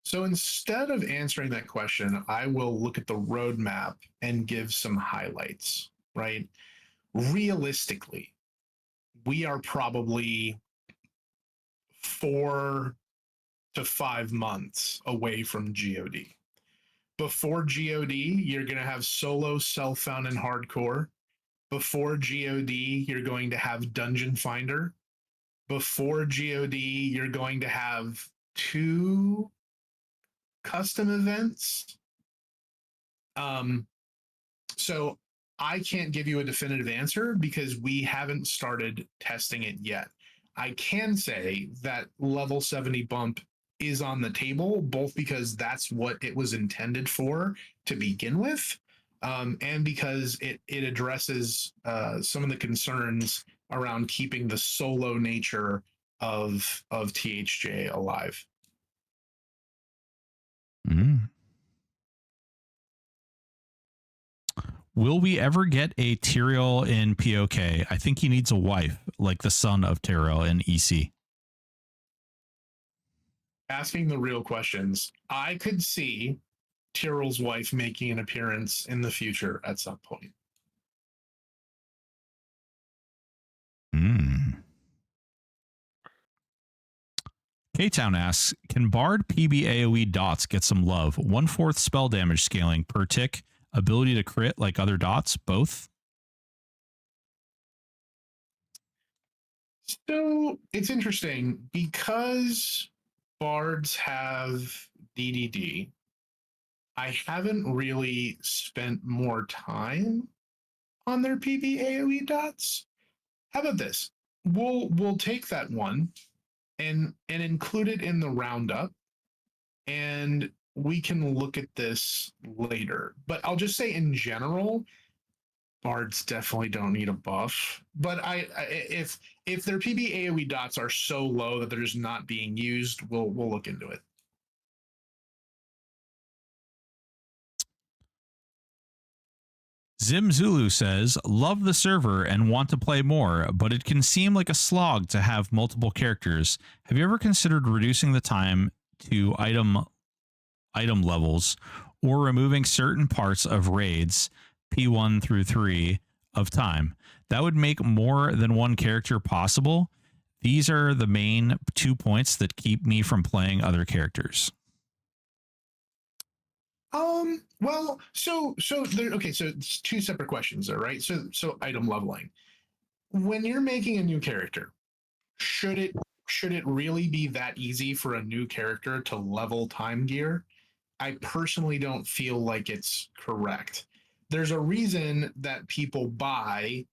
So instead of answering that question, I will look at the roadmap and give some highlights, right? Realistically, we are probably 4 to 5 months away from GOD. Before GOD, you're going to have solo self-found and hardcore. Before GOD, you're going to have Dungeon Finder. Before GOD, you're going to have 2 custom events. So I can't give you a definitive answer because we haven't started testing it yet. I can say that level 70 bump is on the table, both because that's what it was intended for to begin with, and because it addresses some of the concerns around keeping the solo nature of THJ alive. Mm. Will we ever get a Tyrael in POK? I think he needs a wife, like the son of Tyrael in EC. Asking the real questions, I could see Tyrell's wife making an appearance in the future at some point. K-Town asks, can Bard PB AoE dots get some love? 1/4 spell damage scaling per tick, ability to crit like other dots, both? So it's interesting because bards have DDD. I haven't really spent more time on their PB AoE dots. How about this? We'll take that one and include it in the roundup, and we can look at this later. But I'll just say in general, bards definitely don't need a buff. But if their PB AoE dots are so low that they're just not being used, we'll look into it. Zim Zulu says, love the server and want to play more, but it can seem like a slog to have multiple characters. Have you ever considered reducing the time to item levels or removing certain parts of raids, P1 through 3 of time? That would make more than one character possible. These are the main 2 points that keep me from playing other characters. Well, so there. Okay, so it's 2 separate questions there, right? So item leveling. When you're making a new character, should it really be that easy for a new character to level time gear? I personally don't feel like it's correct. There's a reason that people buy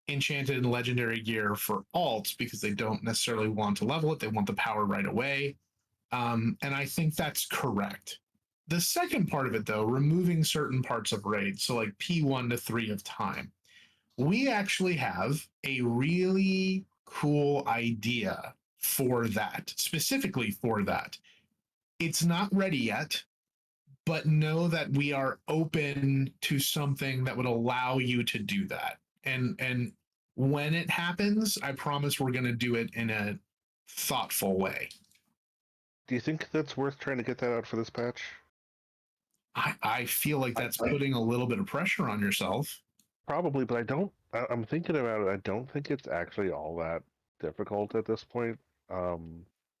enchanted and legendary gear for alts because they don't necessarily want to level it. They want the power right away. And I think that's correct. The second part of it, though, removing certain parts of raid, so like P1 to 3 of time, we actually have a really cool idea for that, specifically for that. It's not ready yet, but know that we are open to something that would allow you to do that. And when it happens, I promise we're going to do it in a thoughtful way. Do you think that's worth trying to get that out for this patch? I feel like that's putting a little bit of pressure on yourself. Probably, but I'm thinking about it. I don't think it's actually all that difficult at this point.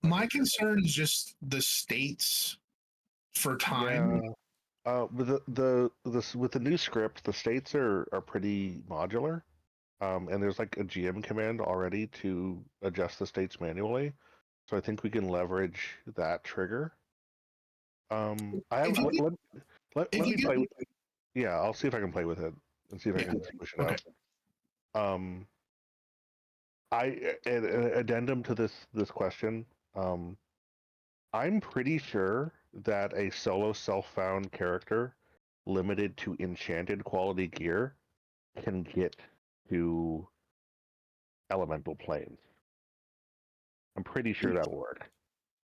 My concern is just the states for time. Yeah. With with the new script, the states are pretty modular. And there's like a GM command already to adjust the states manually. So I think we can leverage that trigger. I have, Let If you me play do, with it. Yeah, I'll see if I can play with it and see if I Yeah. can push it Okay. out. An addendum to this question. I'm pretty sure that a solo self-found character limited to enchanted quality gear can get to elemental planes. I'm pretty sure that'll work.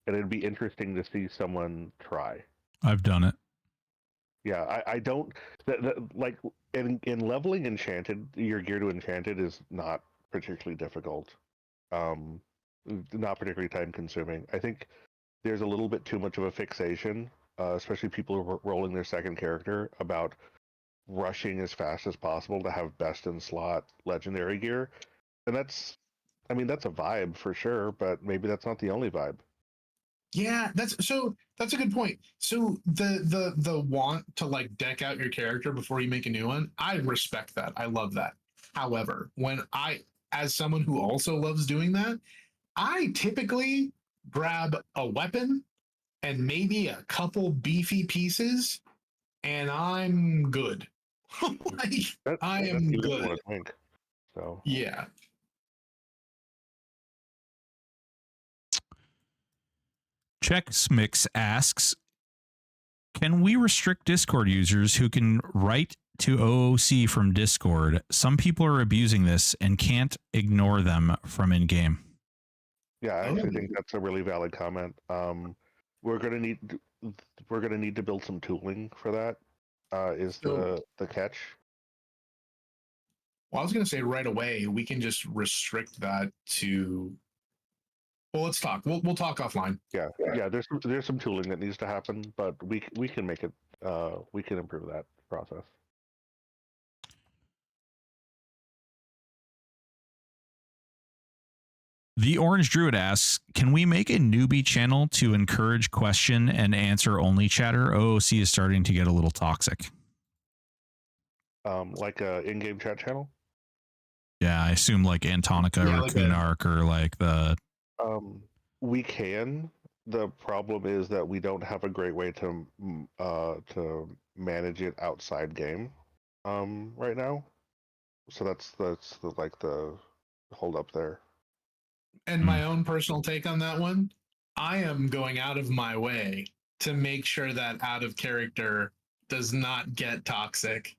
And it'd be interesting to see someone try. I've done it. Yeah, I don't like in leveling enchanted, your gear to enchanted is not particularly difficult. Not particularly time consuming. I think there's a little bit too much of a fixation, especially people who are rolling their second character, about rushing as fast as possible to have best in slot legendary gear. And that's a vibe for sure, but maybe that's not the only vibe. Yeah, that's a good point. So the want to like deck out your character before you make a new one, I respect that. I love that. However, as someone who also loves doing that, I typically grab a weapon and maybe a couple beefy pieces, and I'm good. Like I That's am even good. what I think. So Yeah. Chex Mix asks, can we restrict Discord users who can write to OOC from Discord? Some people are abusing this and can't ignore them from in-game. yeah, I actually think that's a really valid comment. We're gonna need to build some tooling for that. Is So, the catch? well, I was going to say right away we can just restrict that to. Well, let's talk. We'll talk offline. Yeah, yeah. There's some tooling that needs to happen, but we can make it. We can improve that process. The Orange Druid asks, can we make a newbie channel to encourage question and answer only chatter? OOC is starting to get a little toxic. Like a in-game chat channel. Yeah, I assume like Antonica or like Kunark or like the. We can. The problem is that we don't have a great way to manage it outside game right now. So that's the hold up there. And my own personal take on that one, I am going out of my way to make sure that out of character does not get toxic.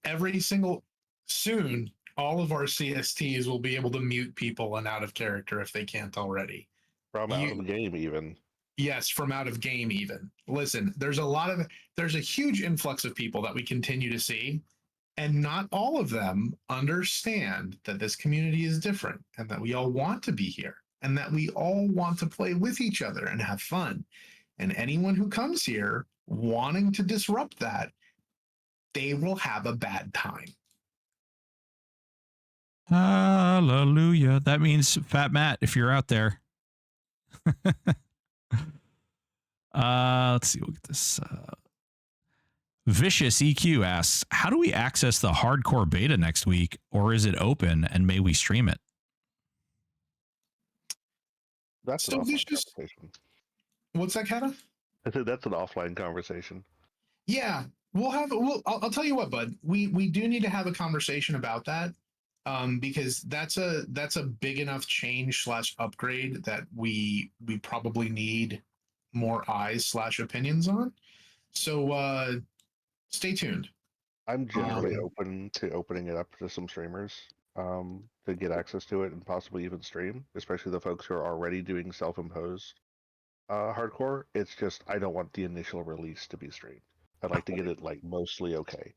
Every single soon, all of our CSTs will be able to mute people and out of character if they can't already. From out of the game, even. Yes, from out of game, even. Listen, there's a huge influx of people that we continue to see, and not all of them understand that this community is different and that we all want to be here and that we all want to play with each other and have fun. And anyone who comes here wanting to disrupt that, they will have a bad time. Hallelujah. That means Fat Matt, if you're out there. Let's see. We'll get this. Vicious EQ asks, how do we access the hardcore beta next week, or is it open and may we stream it? That's So an offline Vicious, conversation. what's that, Kata? I said that's an offline conversation. Yeah, I'll tell you what, bud. We do need to have a conversation about that, because that's a big enough change / upgrade that we probably need more eyes / opinions on. So stay tuned. I'm generally open to opening it up to some streamers to get access to it and possibly even stream, especially the folks who are already doing self-imposed hardcore. It's just I don't want the initial release to be streamed. I'd like to get it like mostly okay.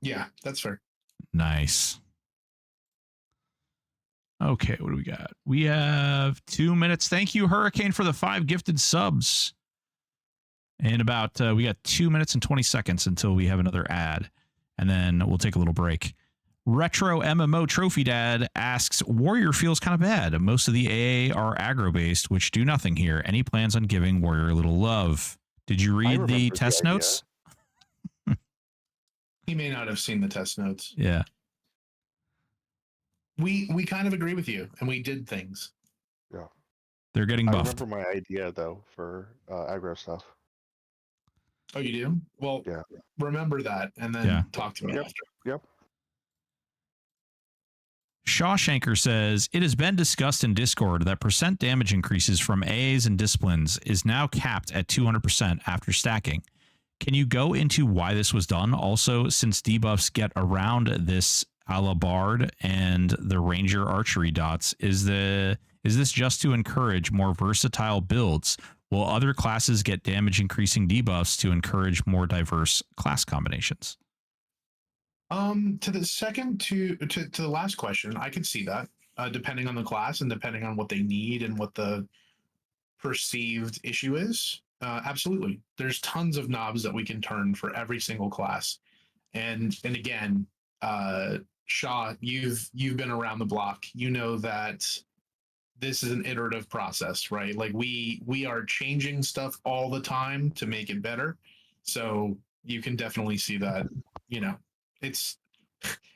Yeah, that's fair. Nice. Okay, what do we got? We have 2 minutes. Thank you, Hurricane, for the 5 gifted subs. And about we got 2 minutes and 20 seconds until we have another ad, and then we'll take a little break. Retro MMO Trophy Dad asks, Warrior feels kind of bad. Most of the AA are aggro based, which do nothing here. Any plans on giving Warrior a little love? Did you read the test notes? He may not have seen the test notes. Yeah. We kind of agree with you, and we did things. Yeah. They're getting buffed. I remember my idea though for aggro stuff. Oh, you do? Well, Yeah. remember that and then Yeah. talk to me Yep. after. Yep. Shawshanker says, it has been discussed in Discord that percent damage increases from AAs and disciplines is now capped at 200% after stacking. Can you go into why this was done? Also, since debuffs get around this a la Bard and the Ranger archery dots, is this just to encourage more versatile builds? Will other classes get damage increasing debuffs to encourage more diverse class combinations? To the second to the last question, I could see that. Depending on the class and depending on what they need and what the perceived issue is. Absolutely. There's tons of knobs that we can turn for every single class. And again, Shaw, you've been around the block. You know that this is an iterative process, right? Like we are changing stuff all the time to make it better. So you can definitely see that, you know, it's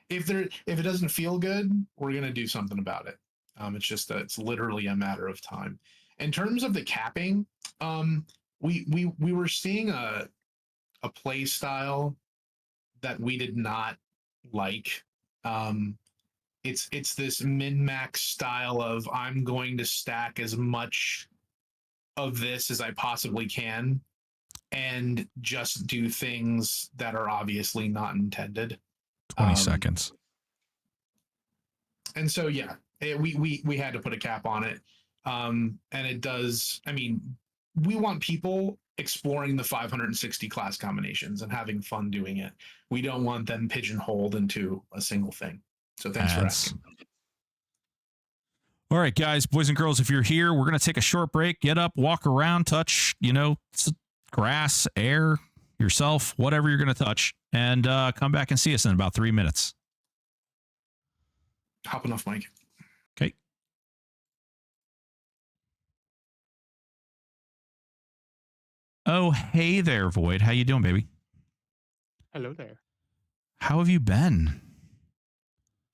if it doesn't feel good, we're gonna do something about it. It's just that it's literally a matter of time. In terms of the capping, we were seeing a play style that we did not like. It's this min max style of I'm going to stack as much of this as I possibly can and just do things that are obviously not intended. 20 seconds. And so yeah, we had to put a cap on it. And it does. I mean, we want people exploring the 560 class combinations and having fun doing it. We don't want them pigeonholed into a single thing. So thanks for asking. All right, guys, boys and girls, if you're here, we're going to take a short break. Get up, walk around, touch, grass, air, yourself, whatever you're going to touch, and come back and see us in about 3 minutes. Hopping off mic. Okay. Oh, hey there, Void. How you doing, baby? Hello there. How have you been?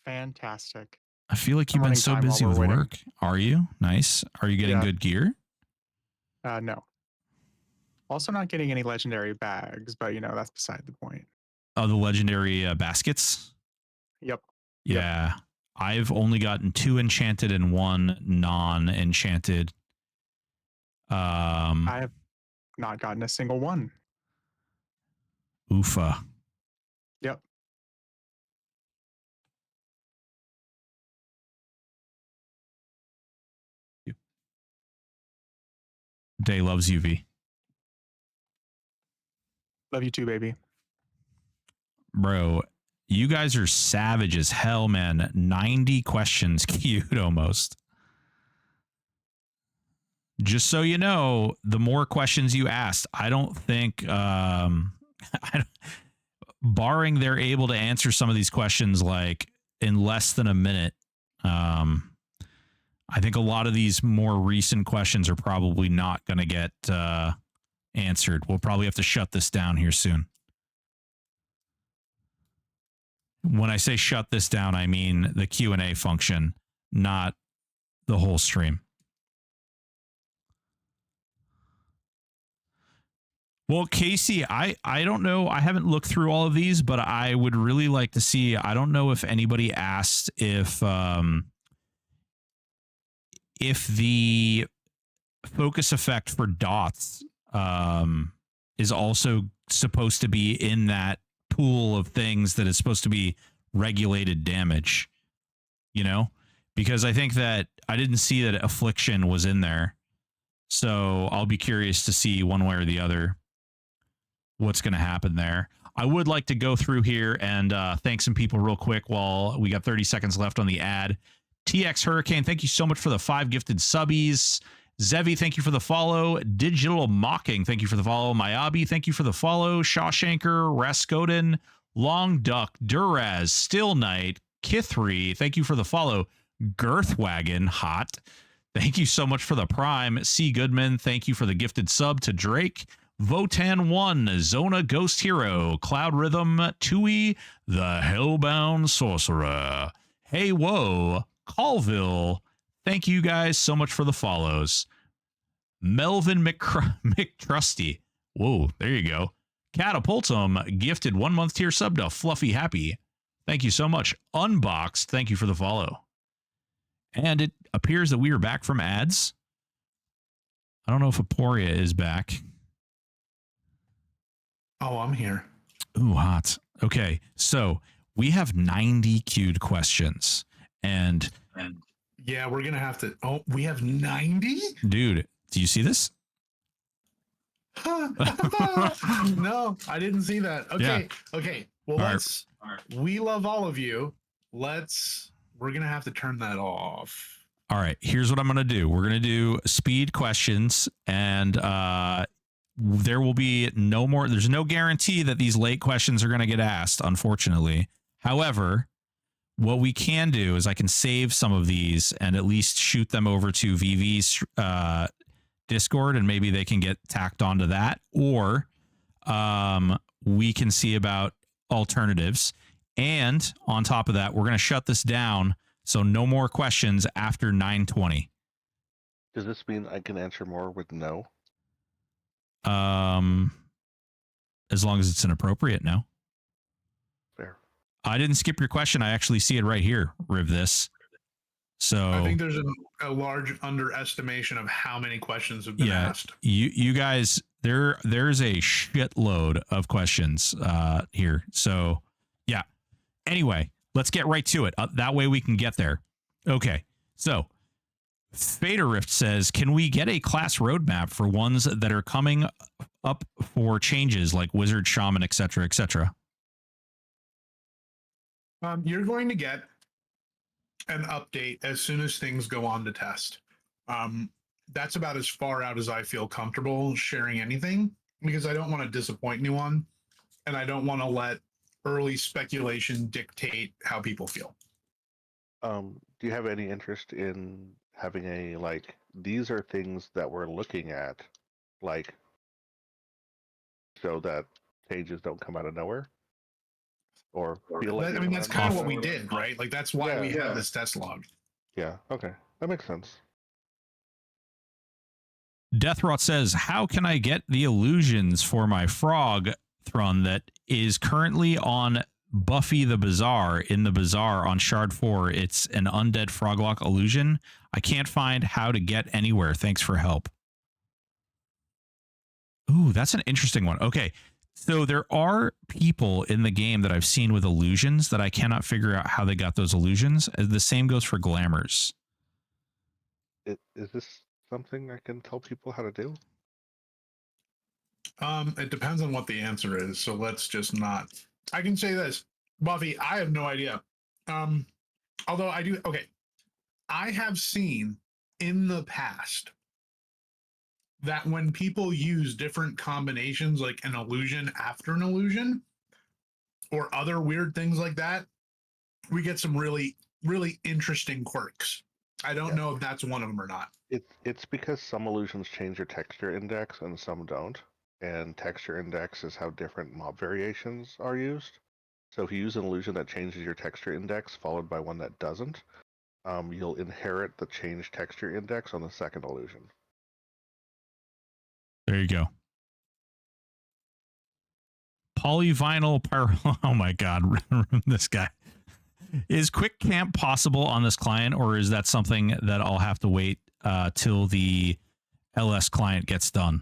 Fantastic. I feel like you've been so busy with work. Are you? Nice. Are you getting good gear? No. Also not getting any legendary bags, but that's beside the point. Oh, the legendary baskets? Yep. Yeah. Yep. I've only gotten 2 enchanted and 1 non-enchanted. I have not gotten a single one. Oofa. Yep. Day loves you, V. Love you too, baby. Bro, you guys are savage as hell, man. 90 questions queued almost. Just so you know, the more questions you asked, I don't think, barring they're able to answer some of these questions like in less than a minute, I think a lot of these more recent questions are probably not going to get answered. We'll probably have to shut this down here soon. When I say shut this down, I mean the Q&A function, not the whole stream. Well, Casey, I don't know. I haven't looked through all of these, but I would really like to see. I don't know if anybody asked if the focus effect for dots is also supposed to be in that pool of things that is supposed to be regulated damage, because I think that I didn't see that affliction was in there. So I'll be curious to see one way or the other what's going to happen there. I would like to go through here and thank some people real quick while we got 30 seconds left on the ad. TX Hurricane, thank you so much for the 5 gifted subbies. Zevi, thank you for the follow. Digital Mocking, thank you for the follow. Mayabi, thank you for the follow. Shawshanker, Raskoden, Long Duck, Duraz, Still Night, Kithri, thank you for the follow. Girthwagon, hot. Thank you so much for the prime. C. Goodman, thank you for the gifted sub to Drake. Votan1, Zona Ghost Hero, Cloud Rhythm, Tui, the Hellbound Sorcerer. Hey, whoa, Colville, thank you guys so much for the follows. Melvin McTrusty, whoa, there you go. Catapultum gifted 1 month tier sub to Fluffy Happy. Thank you so much. Unboxed, thank you for the follow. And it appears that we are back from ads. I don't know if Aporia is back. Oh, I'm here. Ooh, hot. Okay, so we have 90 queued questions. And yeah, we're going to have to. Oh, we have 90? Dude, do you see this? No, I didn't see that. Okay. Yeah. Okay. Well, we love all of you. We're going to have to turn that off. All right. Here's what I'm going to do. We're going to do speed questions, and there will be no more. There's no guarantee that these late questions are going to get asked, unfortunately. However, what we can do is I can save some of these and at least shoot them over to VV's Discord, and maybe they can get tacked onto that, or we can see about alternatives. And on top of that, we're going to shut this down, so no more questions after 9:20. Does this mean I can answer more with no? As long as it's inappropriate, no. Fair. I didn't skip your question. I actually see it right here. Riv this. So I think there's a large underestimation of how many questions have been asked. You guys, there's a shitload of questions here. So yeah. Anyway, let's get right to it. That way we can get there. Okay. So Fader Rift says, can we get a class roadmap for ones that are coming up for changes like Wizard, Shaman, etc., etc.? You're going to get an update as soon as things go on to test. That's about as far out as I feel comfortable sharing anything, because I don't want to disappoint anyone, and I don't want to let early speculation dictate how people feel. Do you have any interest in having a, like, these are things that we're looking at, like, so that changes don't come out of nowhere? Or feel like I mean, that's kind of what we did, right? Like, that's why we have this test log. Yeah, okay. That makes sense. Deathrot says, how can I get the illusions for my frog throne that is currently on Buffy the Bazaar in the Bazaar on Shard 4? It's an undead froglock illusion. I can't find how to get anywhere. Thanks for help. Ooh, that's an interesting one. Okay. So there are people in the game that I've seen with illusions that I cannot figure out how they got those illusions. The same goes for glamours. Is this something I can tell people how to do? It depends on what the answer is. So let's just not. I can say this, Buffy, I have no idea. Although I do. Okay. I have seen in the past that when people use different combinations, like an illusion after an illusion or other weird things like that, we get some really, really interesting quirks. I don't know if that's one of them or not. It's because some illusions change your texture index and some don't. And texture index is how different mob variations are used. So if you use an illusion that changes your texture index followed by one that doesn't, you'll inherit the changed texture index on the second illusion. There you go. Polyvinyl pyro. Oh my God. This guy. Is quick camp possible on this client, or is that something that I'll have to wait till the LS client gets done?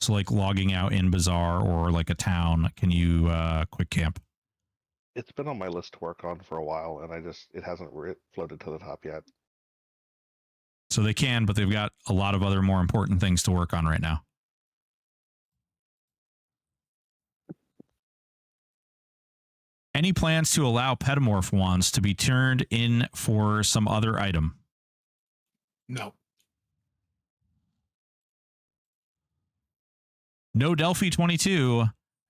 So like logging out in Bazaar or like a town, can you quick camp? It's been on my list to work on for a while, and it hasn't floated to the top yet. So they can, but they've got a lot of other more important things to work on right now. Any plans to allow pedomorph wands to be turned in for some other item? No. No Delphi 22.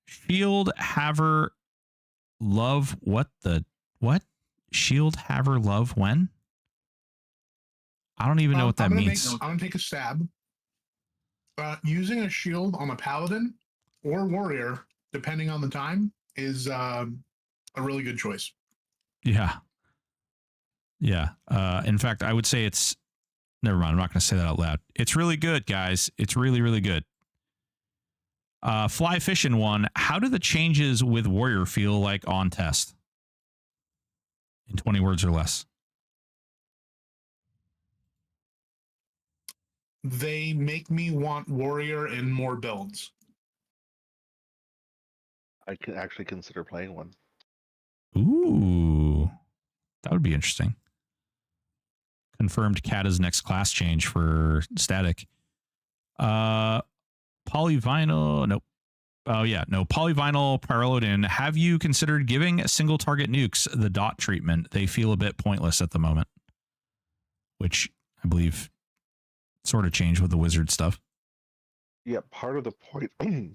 Shield Haver Love. What? Shield Haver Love when? I don't even know what that means. I'm going to take a stab. Using a shield on a paladin or warrior, depending on the time, is a really good choice. Yeah. Yeah. In fact, I would say it's... Never mind. I'm not going to say that out loud. It's really good, guys. It's really, really good. Fly fishing one. How do the changes with Warrior feel like on test? In 20 words or less. They make me want Warrior in more builds. I can actually consider playing one. Ooh, that would be interesting. Confirmed Kata's next class change for static. Polyvinyl. Nope. Oh, yeah. No. Polyvinyl Pyrrolidin. Have you considered giving single target nukes the dot treatment? They feel a bit pointless at the moment, which I believe sort of changed with the wizard stuff. Yeah, part of the point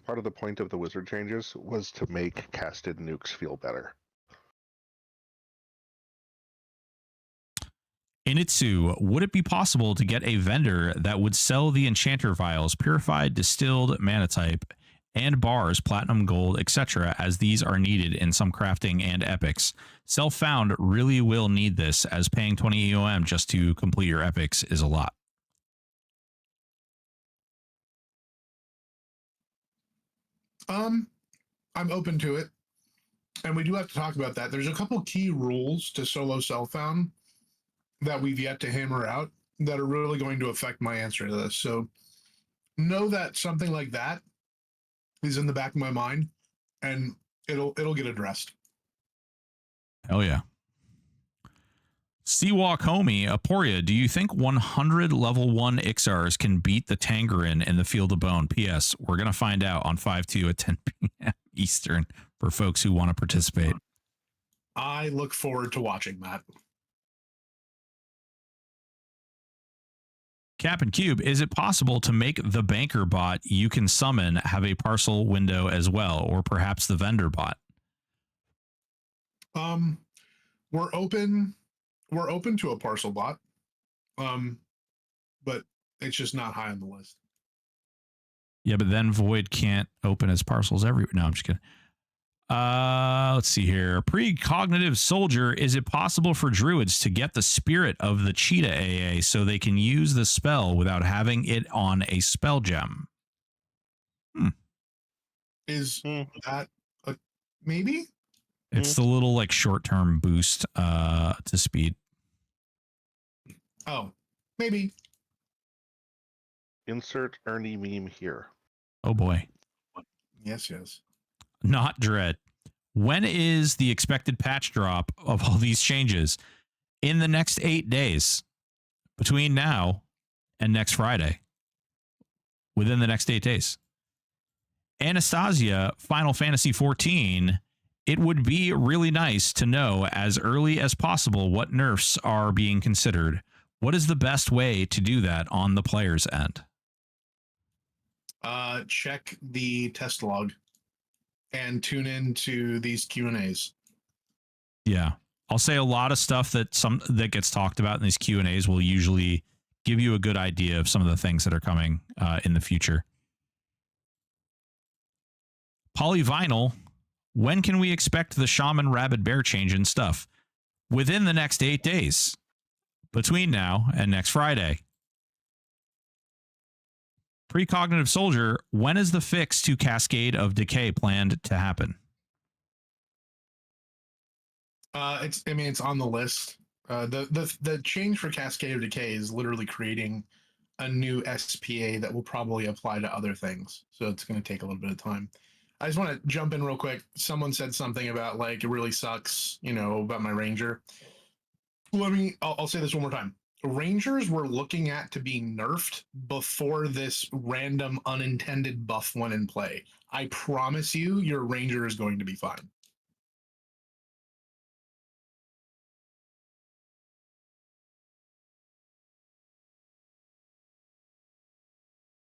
part of the point of the wizard changes was to make casted nukes feel better. Initsu, would it be possible to get a vendor that would sell the enchanter vials, purified, distilled mana type, and bars, platinum, gold, etc., as these are needed in some crafting and epics? Self-found really will need this, as paying 20 EOM just to complete your epics is a lot. I'm open to it. And we do have to talk about that. There's a couple key rules to solo self-found that we've yet to hammer out that are really going to affect my answer to this. So know that something like that is in the back of my mind, and it'll get addressed. Hell yeah. Seawalk Homie, Aporia, do you think 100 level 1 Ixars can beat the Tangerine in the Field of Bone? P.S. We're going to find out on 5/2 at 10 p.m. Eastern for folks who want to participate. I look forward to watching that. Cap and Cube, is it possible to make the banker bot you can summon have a parcel window as well, or perhaps the vendor bot? We're open to a parcel bot. But it's just not high on the list. Yeah, but then Void can't open his parcels every. No, I'm just kidding. Let's see here. Precognitive Soldier. Is it possible for druids to get the spirit of the cheetah AA so they can use the spell without having it on a spell gem? Is that a maybe? It's the little like short-term boost to speed. Oh, maybe. Insert Ernie meme here. Oh boy. Yes. Not Dread. When is the expected patch drop of all these changes? In the next 8 days. Between now and next Friday. Within the next 8 days. Anastasia, Final Fantasy 14. It would be really nice to know as early as possible what nerfs are being considered. What is the best way to do that on the player's end? Check the test log and tune into these Q&As. Yeah. I'll say a lot of stuff that gets talked about in these Q&As will usually give you a good idea of some of the things that are coming in the future. Polyvinyl, when can we expect the Shaman Rabid Bear change and stuff? Within the next 8 days. Between now and next Friday. Precognitive Soldier, when is the fix to Cascade of Decay planned to happen? It's on the list. The change for Cascade of Decay is literally creating a new SPA that will probably apply to other things. So it's going to take a little bit of time. I just want to jump in real quick. Someone said something about like it really sucks, about my Ranger. I'll say this one more time. Rangers were looking at to be nerfed before this random unintended buff went in play. I promise you, your Ranger is going to be fine.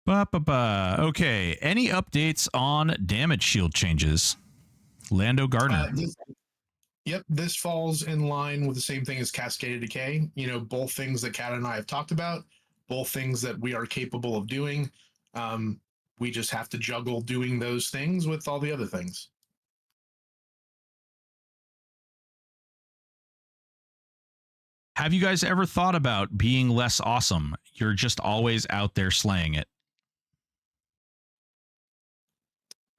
Okay. Any updates on damage shield changes? Lando Gardner. This falls in line with the same thing as Cascade of Decay. Both things that Kat and I have talked about, both things that we are capable of doing. We just have to juggle doing those things with all the other things. Have you guys ever thought about being less awesome? You're just always out there slaying it.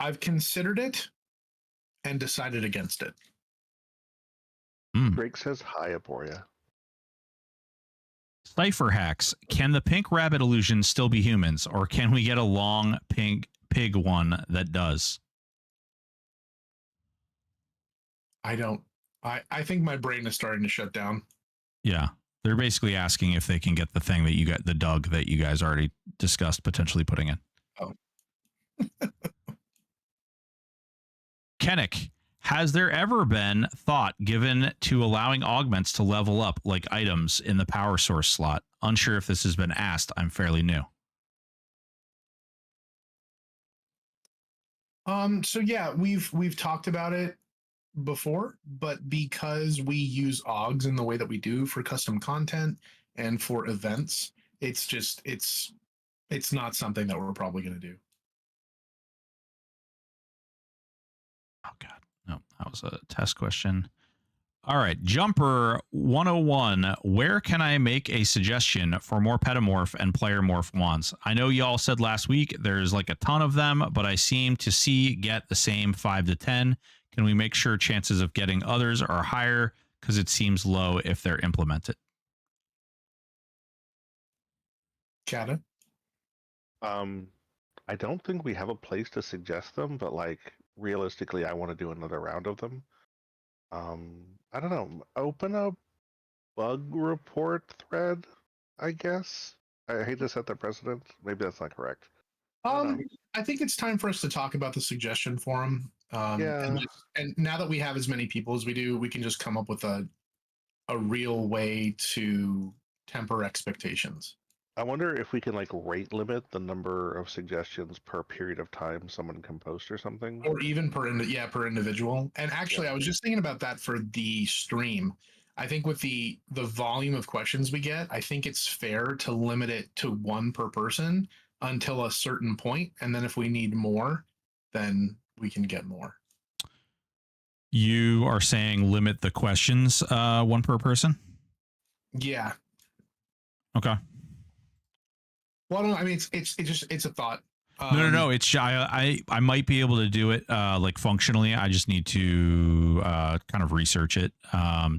I've considered it and decided against it. Drake says hi, Aboria. Cypher hacks. Can the pink rabbit illusions still be humans, or can we get a long pink pig one that does? I think my brain is starting to shut down. Yeah. They're basically asking if they can get the thing that you got, the Doug that you guys already discussed potentially putting in. Oh. Kennick, has there ever been thought given to allowing augments to level up like items in the power source slot? Unsure if this has been asked. I'm fairly new. So yeah, we've talked about it before, but because we use OGs in the way that we do for custom content and for events, it's not something that we're probably going to do. Oh god, no, that was a test question. All right, Jumper 101. Where can I make a suggestion for more petamorph and player morph wands? I know y'all said last week there's like a ton of them, but I seem to see get the same 5 to 10. Can we make sure chances of getting others are higher? Because it seems low if they're implemented. Chata? I don't think we have a place to suggest them, but like realistically, I want to do another round of them. I don't know. Open a bug report thread, I guess. I hate to set the precedent. Maybe that's not correct. I think it's time for us to talk about the suggestion forum. Yeah. And now that we have as many people as we do, we can just come up with a real way to temper expectations. I wonder if we can like rate limit the number of suggestions per period of time someone can post or something. Or even per individual. And actually, I was just thinking about that for the stream. I think with the volume of questions we get, I think it's fair to limit it to one per person until a certain point, and then if we need more, then we can get more. You are saying limit the questions one per person? Yeah. Okay. Well, I don't know. I mean, it's a thought. No. It's I might be able to do it like functionally. I just need to kind of research it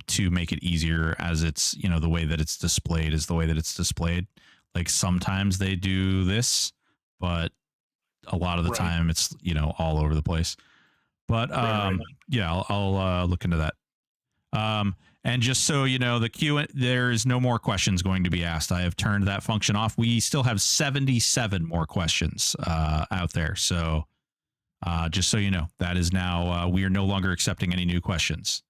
to make it easier, as it's, you know, the way that it's displayed is the way that it's displayed. Like sometimes they do this, but a lot of the time it's, you know, all over the place. But yeah, I'll look into that. And just so you know, there's no more questions going to be asked. I have turned that function off. We still have 77 more questions out there. So just so you know, that is now, we are no longer accepting any new questions.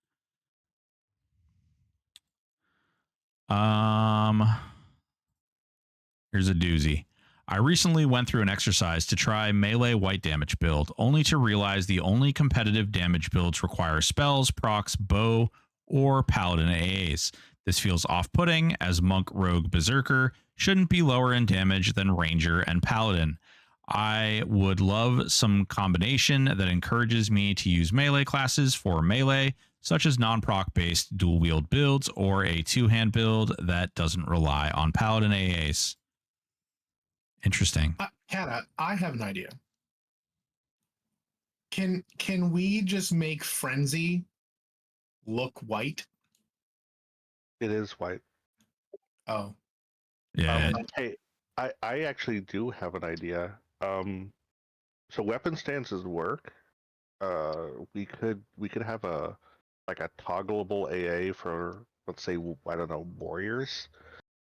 Here's a doozy. I recently went through an exercise to try melee white damage build, only to realize the only competitive damage builds require spells, procs, bow, or paladin AAs. This feels off-putting, as monk, rogue, berserker shouldn't be lower in damage than ranger and paladin. I would love some combination that encourages me to use melee classes for melee, such as non-proc based dual wield builds or a two-hand build that doesn't rely on paladin AAs. Interesting. Kata, I have an idea. Can we just make Frenzy look white? It is white. Oh. Yeah. Hey, I actually do have an idea. So weapon stances work. We could have a toggleable AA for, let's say, I don't know, warriors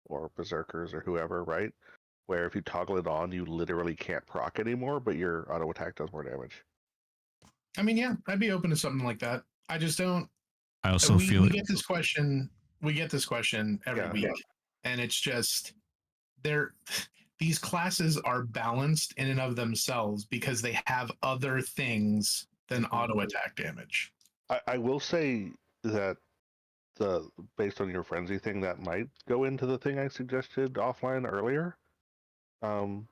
or berserkers or whoever, right? Where if you toggle it on, you literally can't proc anymore, but your auto attack does more damage. I mean, yeah, I'd be open to something like that. I just don't. I also feel we get this question. We get this question every week, and it's just these classes are balanced in and of themselves because they have other things than auto attack damage. I will say that based on your frenzy thing, that might go into the thing I suggested offline earlier,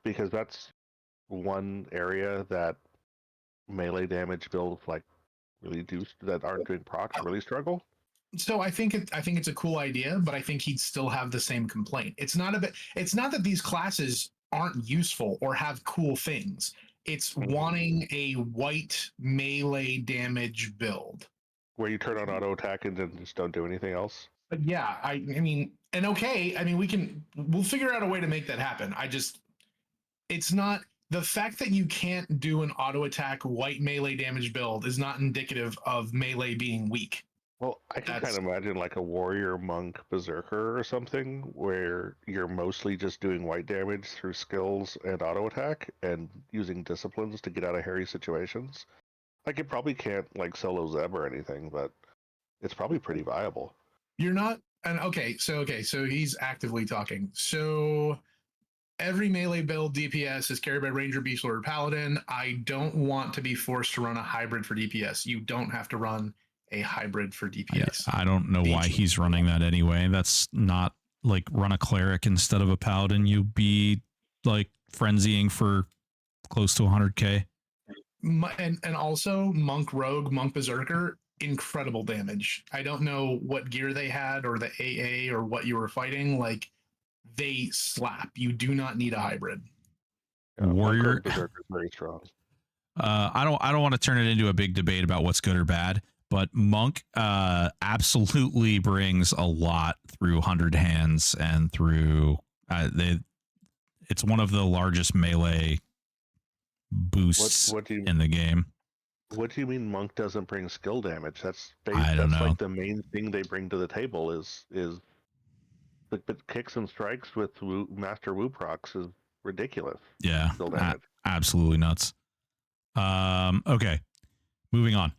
because that's one area that melee damage builds really that aren't doing procs really struggle. So I think it's a cool idea, but I think he'd still have the same complaint. It's not that these classes aren't useful or have cool things. It's wanting a white melee damage build. Where you turn on auto attack and then just don't do anything else. But yeah, I mean, and okay, I mean, we'll figure out a way to make that happen. It's not the fact that you can't do an auto attack white melee damage build is not indicative of melee being weak. Well, I can kind of imagine like a warrior monk berserker or something where you're mostly just doing white damage through skills and auto attack and using disciplines to get out of hairy situations. Like it probably can't like solo Zeb or anything, but it's probably pretty viable. You're not, and so he's actively talking. So every melee build DPS is carried by Ranger, Beast Lord, or Paladin. I don't want to be forced to run a hybrid for DPS. You don't have to run a hybrid for DPS. I don't know why he's running that anyway. That's not like run a cleric instead of a paladin. You'd be like frenzying for close to 100k. And also monk rogue, monk berserker, incredible damage. I don't know what gear they had or the AA or what you were fighting. Like they slap. You do not need a hybrid. Warrior berserker is very strong. I don't want to turn it into a big debate about what's good or bad, but monk absolutely brings a lot through 100 hands and through it's one of the largest melee boosts in the game. What do you mean monk doesn't bring skill damage? That's like the main thing they bring to the table is but kicks and strikes with master woo procs is ridiculous. Yeah, absolutely nuts. Okay, moving on.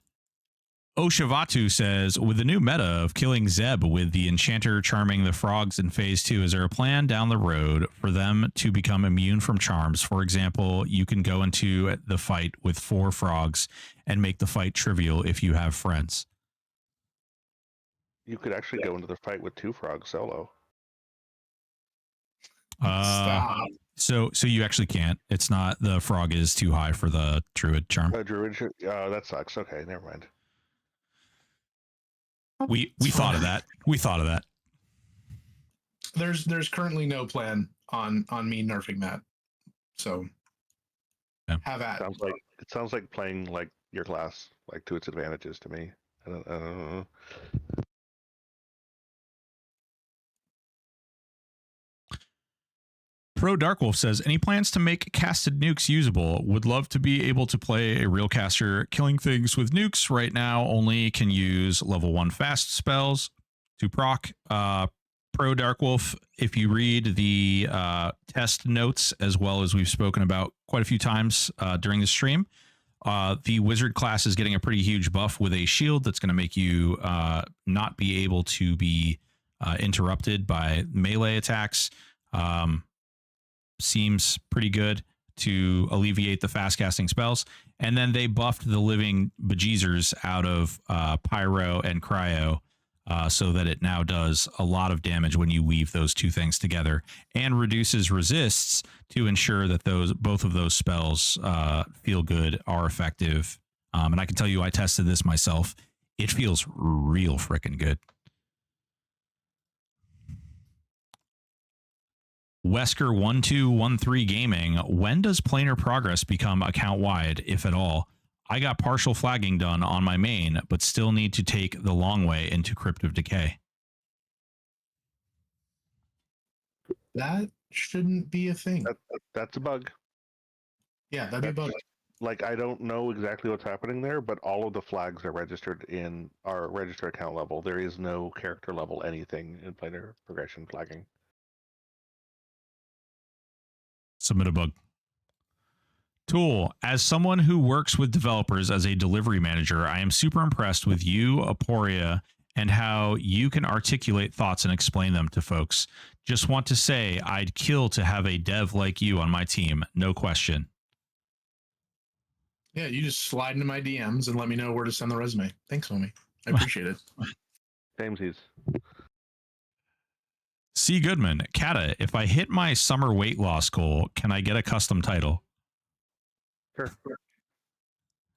Oshavatu says, with the new meta of killing Zeb with the Enchanter charming the frogs in Phase 2, is there a plan down the road for them to become immune from charms? For example, you can go into the fight with 4 frogs and make the fight trivial if you have friends. You could actually go into the fight with 2 frogs solo. Stop. So you actually can't. It's not, the frog is too high for the druid charm. That sucks. Okay, never mind. We thought of that. We thought of that. There's currently no plan on me nerfing that. So have at. It sounds like playing like your class like to its advantages to me. I don't know. Pro Darkwolf says, any plans to make casted nukes usable? Would love to be able to play a real caster killing things with nukes. Right now, only can use level 1 fast spells to proc. Pro Darkwolf, if you read the test notes, as well as we've spoken about quite a few times during the stream, the wizard class is getting a pretty huge buff with a shield that's going to make you not be able to be interrupted by melee attacks. Seems pretty good to alleviate the fast casting spells. And then they buffed the living bejeezers out of Pyro and Cryo so that it now does a lot of damage when you weave those two things together, and reduces resists to ensure that both of those spells feel good, are effective. And I can tell you, I tested this myself. It feels real freaking good. Wesker1213 Gaming, when does planar progress become account wide, if at all? I got partial flagging done on my main, but still need to take the long way into Crypt of Decay. That shouldn't be a thing. That's a bug. Yeah, that'd be a bug. Like, I don't know exactly what's happening there, but all of the flags are registered in our register account level. There is no character level anything in planar progression flagging. Submit a bug. Tool, as someone who works with developers as a delivery manager, I am super impressed with you, Aporia, and how you can articulate thoughts and explain them to folks. Just want to say I'd kill to have a dev like you on my team. No question. Yeah, you just slide into my DMs and let me know where to send the resume. Thanks, homie. I appreciate it. Samesies. C. Goodman, Kata, if I hit my summer weight loss goal, can I get a custom title? Sure.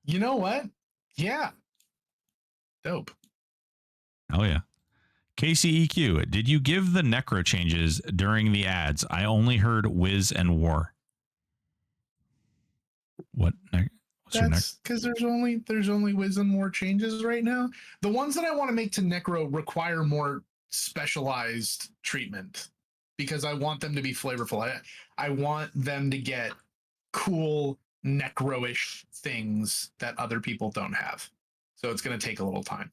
You know what? Yeah. Dope. Oh, yeah. KCEQ, did you give the necro changes during the ads? I only heard Wiz and War. What's your next? That's because there's only Wisdom War changes right now. The ones that I want to make to Necro require more specialized treatment because I want them to be flavorful. I want them to get cool Necro-ish things that other people don't have. So it's going to take a little time.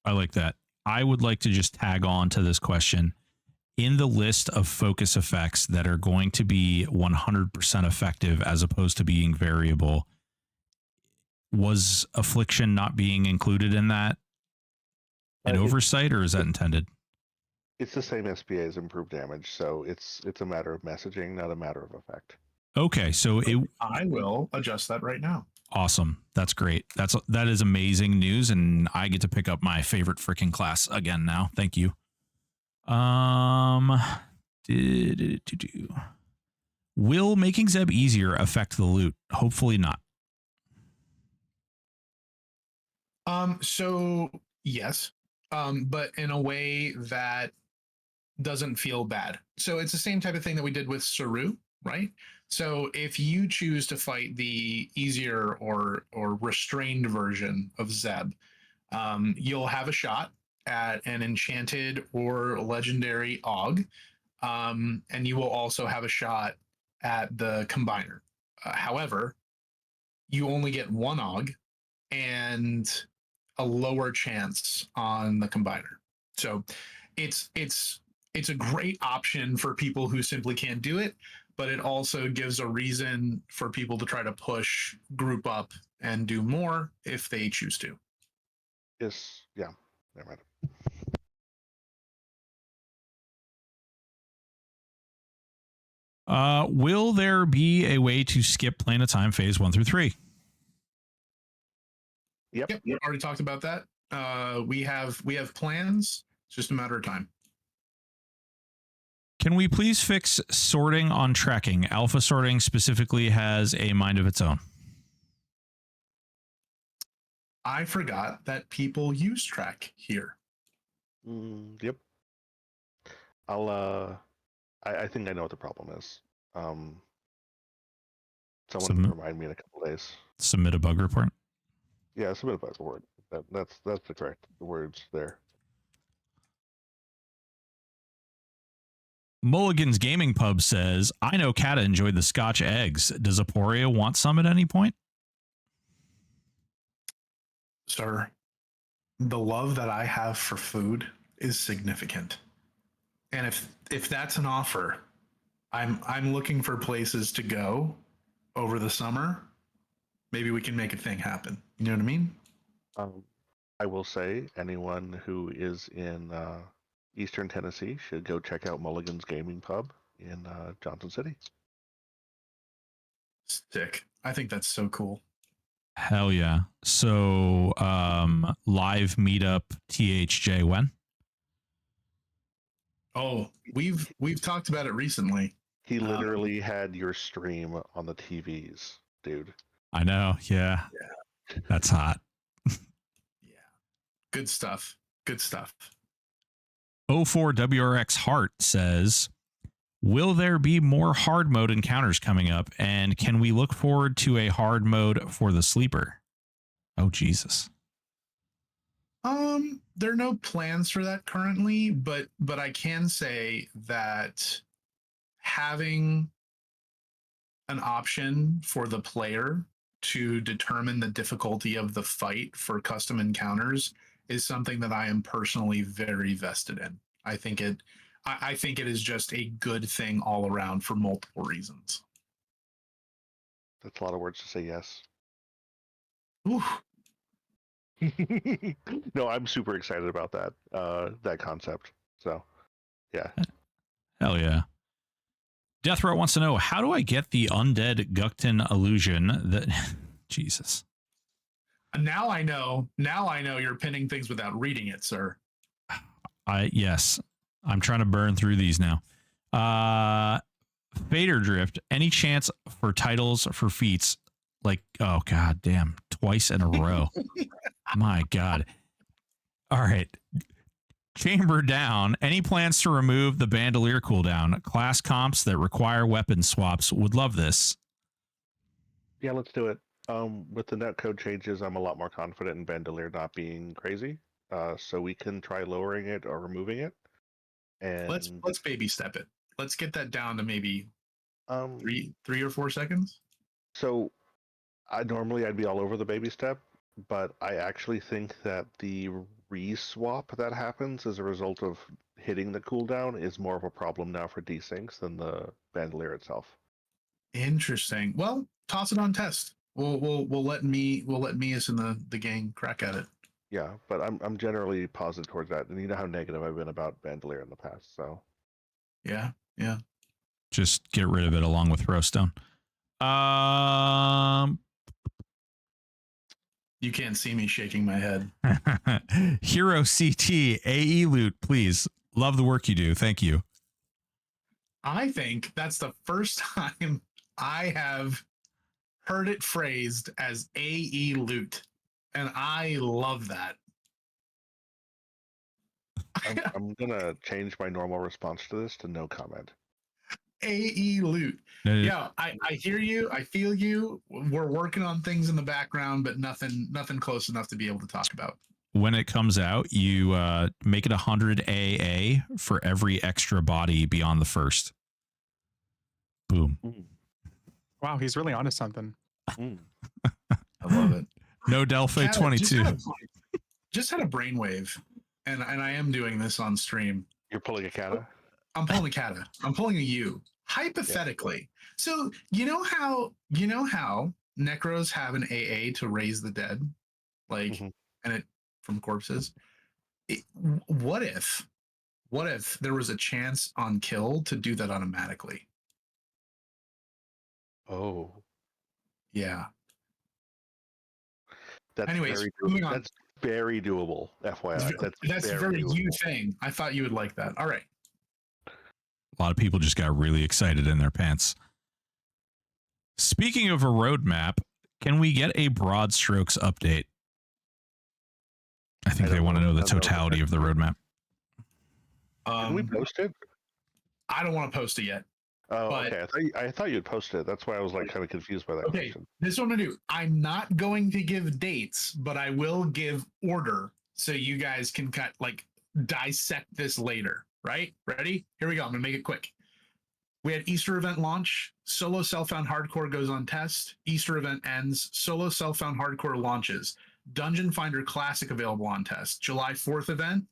I like that. I would like to just tag on to this question. In the list of focus effects that are going to be 100% effective as opposed to being variable, was affliction not being included in that an oversight, or is that intended? It's the same SPA as improved damage, so it's a matter of messaging, not a matter of effect. Okay, so I will adjust that right now. Awesome. That's great. That is amazing news, and I get to pick up my favorite freaking class again now. Thank you. Will making Zeb easier affect the loot? Hopefully not. So yes, but in a way that doesn't feel bad. So it's the same type of thing that we did with Saru, right? So if you choose to fight the easier or restrained version of Zeb, you'll have a shot at an enchanted or legendary AUG, and you will also have a shot at the combiner. However, you only get one AUG and a lower chance on the combiner. So it's a great option for people who simply can't do it, but it also gives a reason for people to try to push, group up, and do more if they choose to. Yes, yeah, never mind. Will there be a way to skip Plane of Time phase 1 through 3? Yep. We already talked about that. We have plans. It's just a matter of time. Can we please fix sorting on tracking? Alpha sorting specifically has a mind of its own. I forgot that people use track here. Yep. I think I know what the problem is. Someone remind me in a couple of days. Submit a bug report. Yeah, submit a bug report. That's the correct words there. Mulligan's Gaming Pub says, I know Kata enjoyed the Scotch eggs. Does Aporia want some at any point? Sir, the love that I have for food is significant. And if that's an offer, I'm looking for places to go over the summer. Maybe we can make a thing happen. You know what I mean? I will say anyone who is in Eastern Tennessee should go check out Mulligan's Gaming Pub in Johnson City. Sick. I think that's so cool. Hell yeah. So live meetup THJ when? Oh, we've talked about it recently. He literally had your stream on the TVs, dude. I know. Yeah. That's hot. Yeah. Good stuff. Good stuff. 04WRX Heart says, will there be more hard mode encounters coming up? And can we look forward to a hard mode for the sleeper? Oh, Jesus. There are no plans for that currently, but I can say that having an option for the player to determine the difficulty of the fight for custom encounters is something that I am personally very vested in. I think it is just a good thing all around for multiple reasons. That's a lot of words to say yes. Ooh. No, I'm super excited about that concept. So, yeah. Hell yeah. Death Row wants to know, how do I get the undead Gukton illusion that Jesus. Now I know you're pinning things without reading it, sir. Yes. I'm trying to burn through these now. Fader Drift, any chance for titles for feats? Like, oh god damn, twice in a row. My god. All right. Chamber down. Any plans to remove the bandolier cooldown? Class comps that require weapon swaps would love this. Yeah, let's do it. With the netcode changes, I'm a lot more confident in Bandolier not being crazy. So we can try lowering it or removing it. And Let's baby step it. Let's get that down to maybe um, 3 or 4 seconds. so I'd be all over the baby step, but I actually think that the reswap that happens as a result of hitting the cooldown is more of a problem now for desyncs than the Bandolier itself. Interesting. Well, toss it on test. We'll let me as in the gang crack at it. Yeah, but I'm generally positive towards that, and you know how negative I've been about Bandolier in the past. So Yeah. Just get rid of it along with Throwstone. You can't see me shaking my head. Hero CT AE loot, please. Love the work you do. Thank you. I think that's the first time I have heard it phrased as AE loot, and I love that. I'm gonna change my normal response to this to no comment. AE loot. Yeah, I hear you. I feel you. We're working on things in the background, but nothing close enough to be able to talk about. When it comes out, you make it 100 AA for every extra body beyond the first. Boom. Wow, he's really onto something. Mm. I love it. No Delphi 22. Just had a brainwave, and I am doing this on stream. You're pulling a kata? I'm pulling a kata. I'm pulling a U. Hypothetically. So you know how necros have an AA to raise the dead? Like and it from corpses. What if there was a chance on kill to do that automatically? Oh. Yeah. That's Anyways, very moving doable. on. That's very doable, FYI. That's a very you thing. I thought you would like that. All right. A lot of people just got really excited in their pants. Speaking of a roadmap, can we get a broad strokes update? I think they want to know the totality of the roadmap. Can we post it? I don't want to post it yet. Oh, okay. I thought you'd post it. That's why I was like kind of confused by that question. This is what I'm gonna do. I'm not going to give dates, but I will give order so you guys can dissect this later. Right? Ready? Here we go. I'm gonna make it quick. We had Easter event launch. Solo self-found hardcore goes on test. Easter event ends. Solo self-found hardcore launches. Dungeon Finder Classic available on test. July 4th event.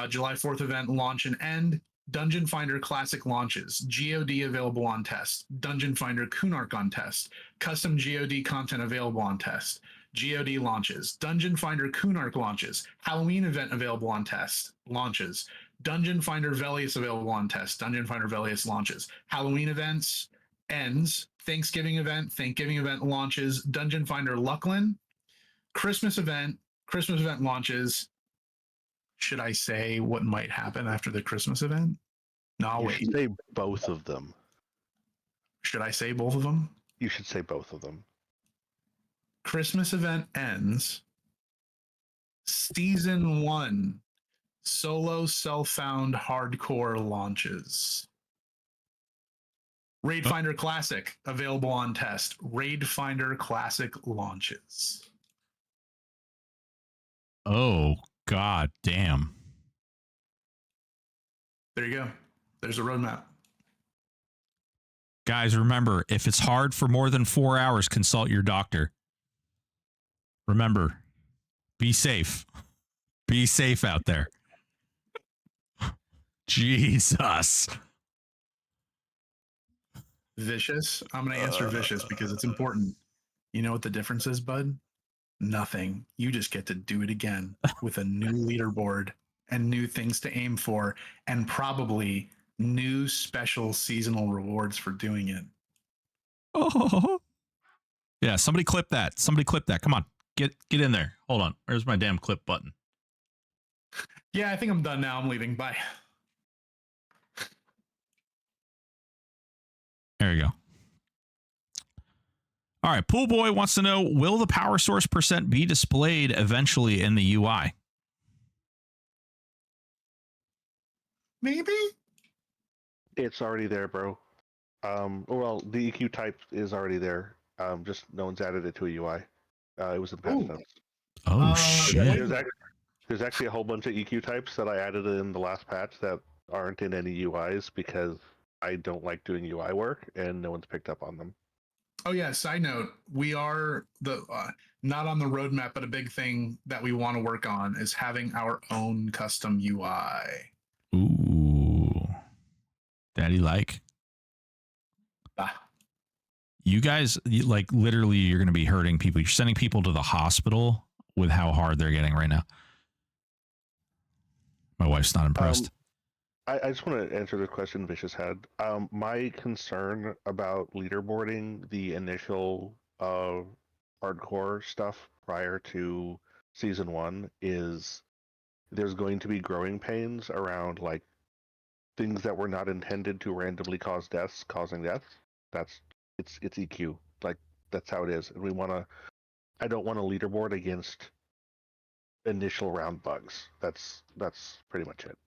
July 4th event launch and end. Dungeon Finder Classic launches. GOD available on test. Dungeon Finder Kunark on test. Custom GOD content available on test. GOD launches. Dungeon Finder Kunark launches. Halloween event available on test. Launches. Dungeon Finder Velius available on test. Dungeon Finder Velius launches. Halloween events ends. Thanksgiving event launches. Dungeon Finder Lucklin. Christmas event launches. Should I say what might happen after the Christmas event? No, I'll wait. You should say both of them. Should I say both of them? You should say both of them. Christmas event ends. Season 1 solo self-found hardcore launches. Raid Finder Classic available on test. Raid Finder Classic launches. Oh, god damn. There you go. There's a roadmap. Guys, remember, if it's hard for more than 4 hours, consult your doctor. Remember, be safe. Be safe out there. Jesus. Vicious. I'm going to answer vicious because it's important. You know what the difference is, bud? Nothing. You just get to do it again with a new leaderboard and new things to aim for, and probably new special seasonal rewards for doing it. Oh. Yeah, somebody clip that. Somebody clip that. Come on. Get in there. Hold on. Where's my damn clip button? Yeah, I think I'm done now. I'm leaving. Bye. There you go. All right. Pool Boy wants to know, will the power source percent be displayed eventually in the UI? Maybe. It's already there, bro. Well, the EQ type is already there. Just no one's added it to a UI. It was in patch Ooh. notes. Oh Yeah, shit! There's actually a whole bunch of EQ types that I added in the last patch that aren't in any UIs because I don't like doing UI work and no one's picked up on them. Oh yeah. Side note: we are the not on the roadmap, but a big thing that we want to work on is having our own custom UI. Ooh, daddy like. Ah. You guys, like literally, you're going to be hurting people. You're sending people to the hospital with how hard they're getting right now. My wife's not impressed. I just want to answer the question Vicious had. My concern about leaderboarding the initial hardcore stuff prior to season 1 is there's going to be growing pains around like things that were not intended to randomly cause deaths causing deaths. It's EQ. Like that's how it is. And I don't want a leaderboard against initial round bugs. That's pretty much it.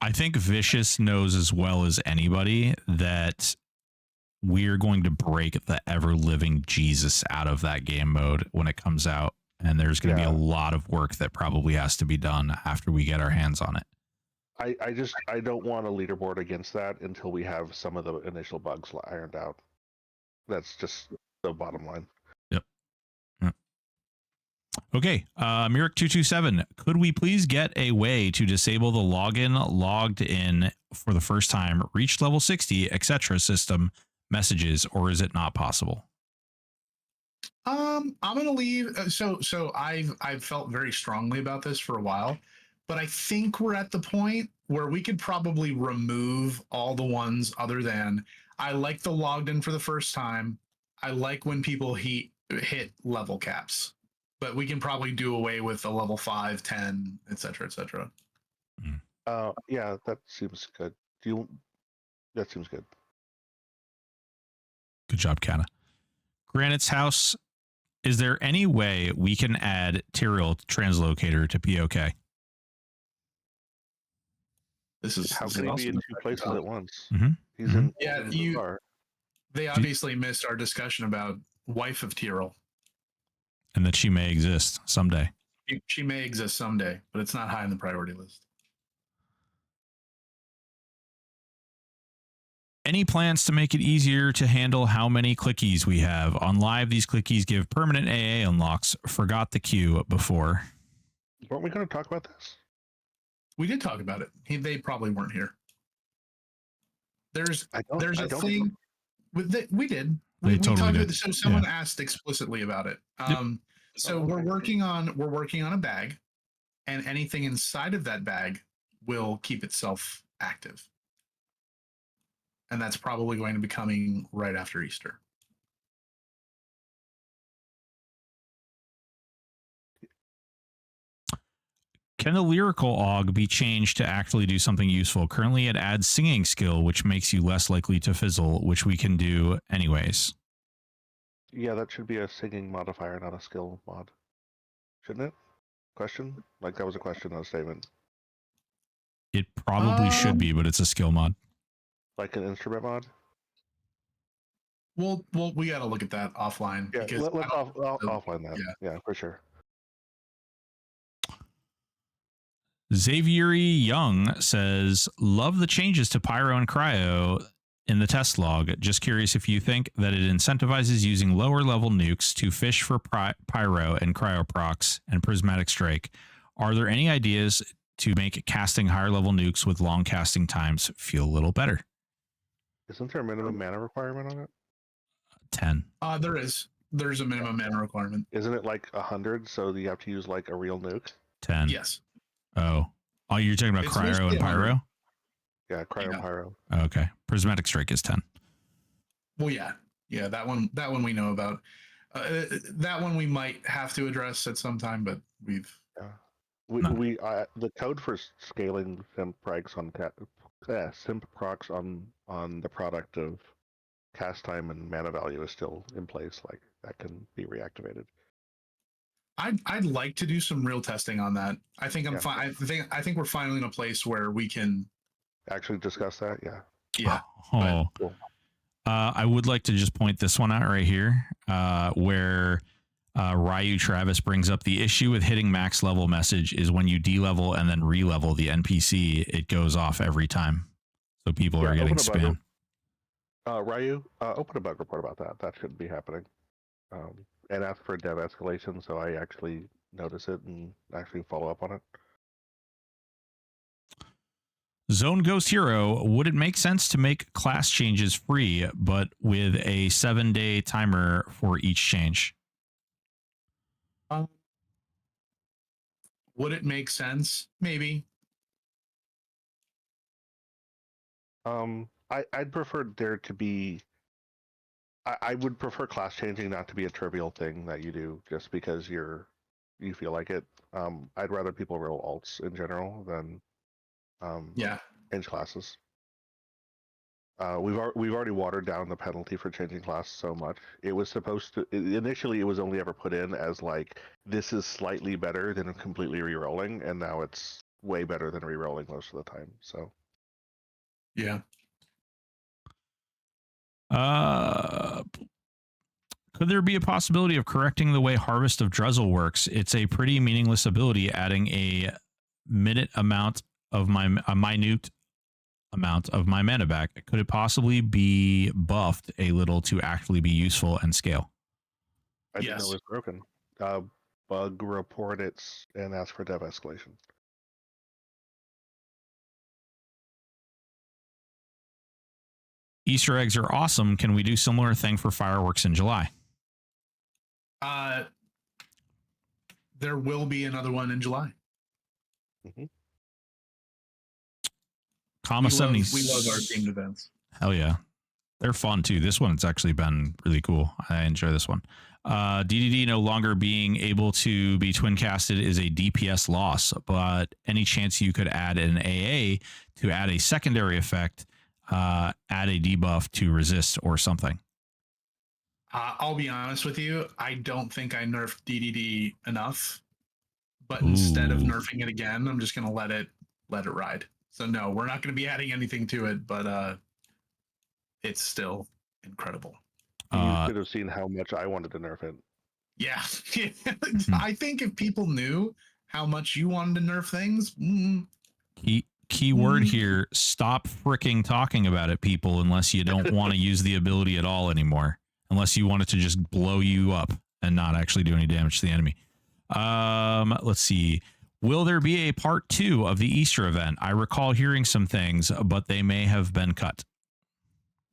I think Vicious knows as well as anybody that we're going to break the ever living Jesus out of that game mode when it comes out. And there's going to be a lot of work that probably has to be done after we get our hands on it. I don't want a leaderboard against that until we have some of the initial bugs ironed out. That's just the bottom line. Yep. Okay, Mirik227, could we please get a way to disable the login, logged in for the first time, reached level 60, etc. system messages, or is it not possible? I'm gonna leave. So I've felt very strongly about this for a while, but I think we're at the point where we could probably remove all the ones other than I like the logged in for the first time. I like when people hit level caps, but we can probably do away with a level 5, 10, etc., etc. Yeah, that seems good. That seems good. Good job, Kana. Granite's house. Is there any way we can add Tyrell translocator to POK? How can he be in two places at once? Mm-hmm. He's in. Yeah, they obviously missed our discussion about wife of Tyrell. And that she may exist someday. She may exist someday, but it's not high on the priority list. Any plans to make it easier to handle how many clickies we have? On live, these clickies give permanent AA unlocks. Forgot the queue before. Weren't we going to talk about this? We did talk about it. They probably weren't here. There's a thing we did. We totally talked did. about this. So someone asked explicitly about it. So we're working on a bag, and anything inside of that bag will keep itself active. And that's probably going to be coming right after Easter. Can the lyrical AUG be changed to actually do something useful? Currently, it adds singing skill, which makes you less likely to fizzle, which we can do anyways. Yeah, that should be a singing modifier, not a skill mod. Shouldn't it? Question? Like that was a question, not a statement. It probably should be, but it's a skill mod. Like an instrument mod? Well, we got to look at that offline. Yeah, because let's offline that. Yeah, for sure. Xavier Young says, love the changes to Pyro and Cryo in the test log. Just curious if you think that it incentivizes using lower level nukes to fish for Pyro and Cryo procs and Prismatic Strike. Are there any ideas to make casting higher level nukes with long casting times feel a little better? Isn't there a minimum mana requirement on it? 10. There's a minimum mana requirement. Isn't it like 100? So you have to use like a real nuke? 10. Yes. Oh, you're talking about Cryo and Pyro? Yeah, Cryo and Pyro. Okay. Prismatic Strike is 10. Well, yeah. That one we know about. That one we might have to address at some time, but we've. Yeah. The code for scaling simp procs on the product of cast time and mana value is still in place. Like that can be reactivated. I'd like to do some real testing on that. I think I'm fine. I think we're finally in a place where we can actually discuss that. Yeah. Yeah. Oh. Cool. I would like to just point this one out right here, where Ryu Travis brings up the issue with hitting max level message is when you de-level and then re-level the NPC, it goes off every time. So people are getting spam. Ryu, open a bug report about that. That shouldn't be happening. And ask for a dev escalation so I actually notice it and actually follow up on it. Zone Ghost Hero, would it make sense to make class changes free, but with a 7-day timer for each change? Would it make sense? Maybe. I'd prefer there to be. I would prefer class changing not to be a trivial thing that you do just because you feel like it. I'd rather people roll alts in general than change classes. We've already watered down the penalty for changing class so much. It was supposed to initially it was only ever put in as like this is slightly better than completely rerolling, and now it's way better than rerolling most of the time. So yeah. Could there be a possibility of correcting the way Harvest of Drezel works? It's a pretty meaningless ability, adding a minute amount of a minute amount of my mana back. Could it possibly be buffed a little to actually be useful and scale? I didn't know it was broken. Bug report it and ask for dev escalation. Easter eggs are awesome. Can we do similar thing for fireworks in July? There will be another one in July. Mm-hmm. Comma 70. We love our themed events. Hell yeah. They're fun too. This one's actually been really cool. I enjoy this one. DDD no longer being able to be twin casted is a DPS loss, but any chance you could add an AA to add a secondary effect, add a debuff to resist or something? I'll be honest with you. I don't think I nerfed DDD enough, but instead of nerfing it again, I'm just going to let it ride. So no, we're not going to be adding anything to it, but it's still incredible. You could have seen how much I wanted to nerf it. Yeah. I think if people knew how much you wanted to nerf things, key word here, stop freaking talking about it, people, unless you don't want to use the ability at all anymore. Unless you want it to just blow you up and not actually do any damage to the enemy. Let's see. Will there be a part 2 of the Easter event? I recall hearing some things, but they may have been cut.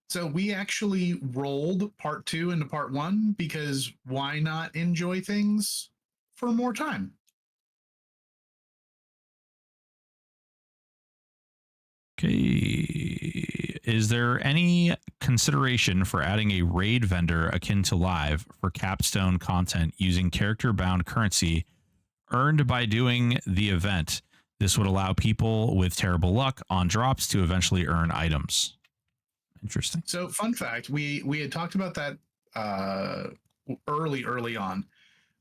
So we actually rolled part 2 into part 1 because why not enjoy things for more time? Okay. Is there any consideration for adding a raid vendor akin to live for capstone content using character bound currency earned by doing the event? This would allow people with terrible luck on drops to eventually earn items. Interesting. So fun fact, we had talked about that early on.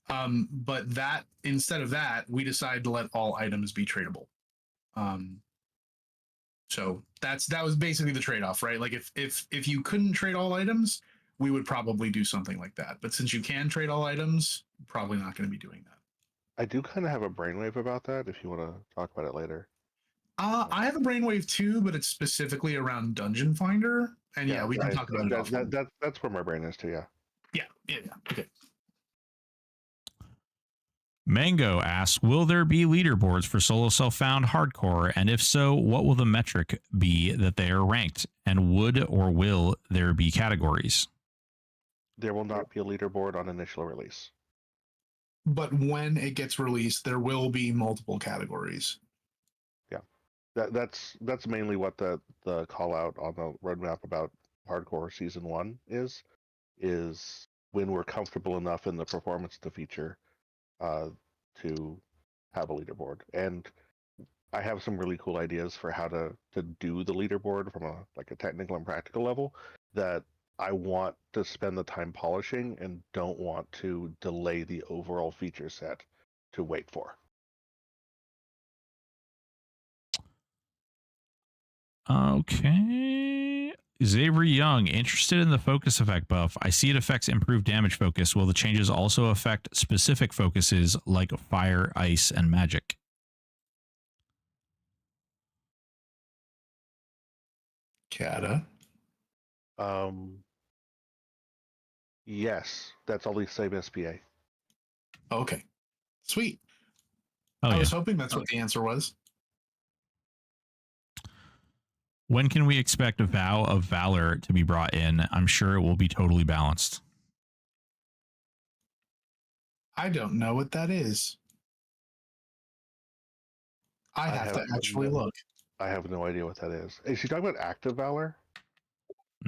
But that instead of that, we decided to let all items be tradable. So that was basically the trade-off, right? Like if you couldn't trade all items, we would probably do something like that. But since you can trade all items, probably not going to be doing that. I do kind of have a brainwave about that if you want to talk about it later. I have a brainwave too, but it's specifically around Dungeon Finder. And yeah, we can talk about it. That's where my brain is too, yeah. Yeah. Okay. Mango asks, will there be leaderboards for solo self-found hardcore? And if so, what will the metric be that they are ranked? And would or will there be categories? There will not be a leaderboard on initial release. But when it gets released, there will be multiple categories. Yeah. That's mainly what the call out on the roadmap about hardcore season 1 is when we're comfortable enough in the performance of the feature to have a leaderboard. And I have some really cool ideas for how to do the leaderboard from a technical and practical level that I want to spend the time polishing and don't want to delay the overall feature set to wait for. Okay. Xavier Young, interested in the focus effect buff. I see it affects improved damage focus. Will the changes also affect specific focuses like fire, ice, and magic? Kata. Yes, that's all the same SPA. Okay. Sweet. Oh, I yeah. was hoping that's what the answer was. When can we expect a Vow of Valor to be brought in? I'm sure it will be totally balanced. I don't know what that is. I have to actually look. I have no idea what that is. Is she talking about active valor?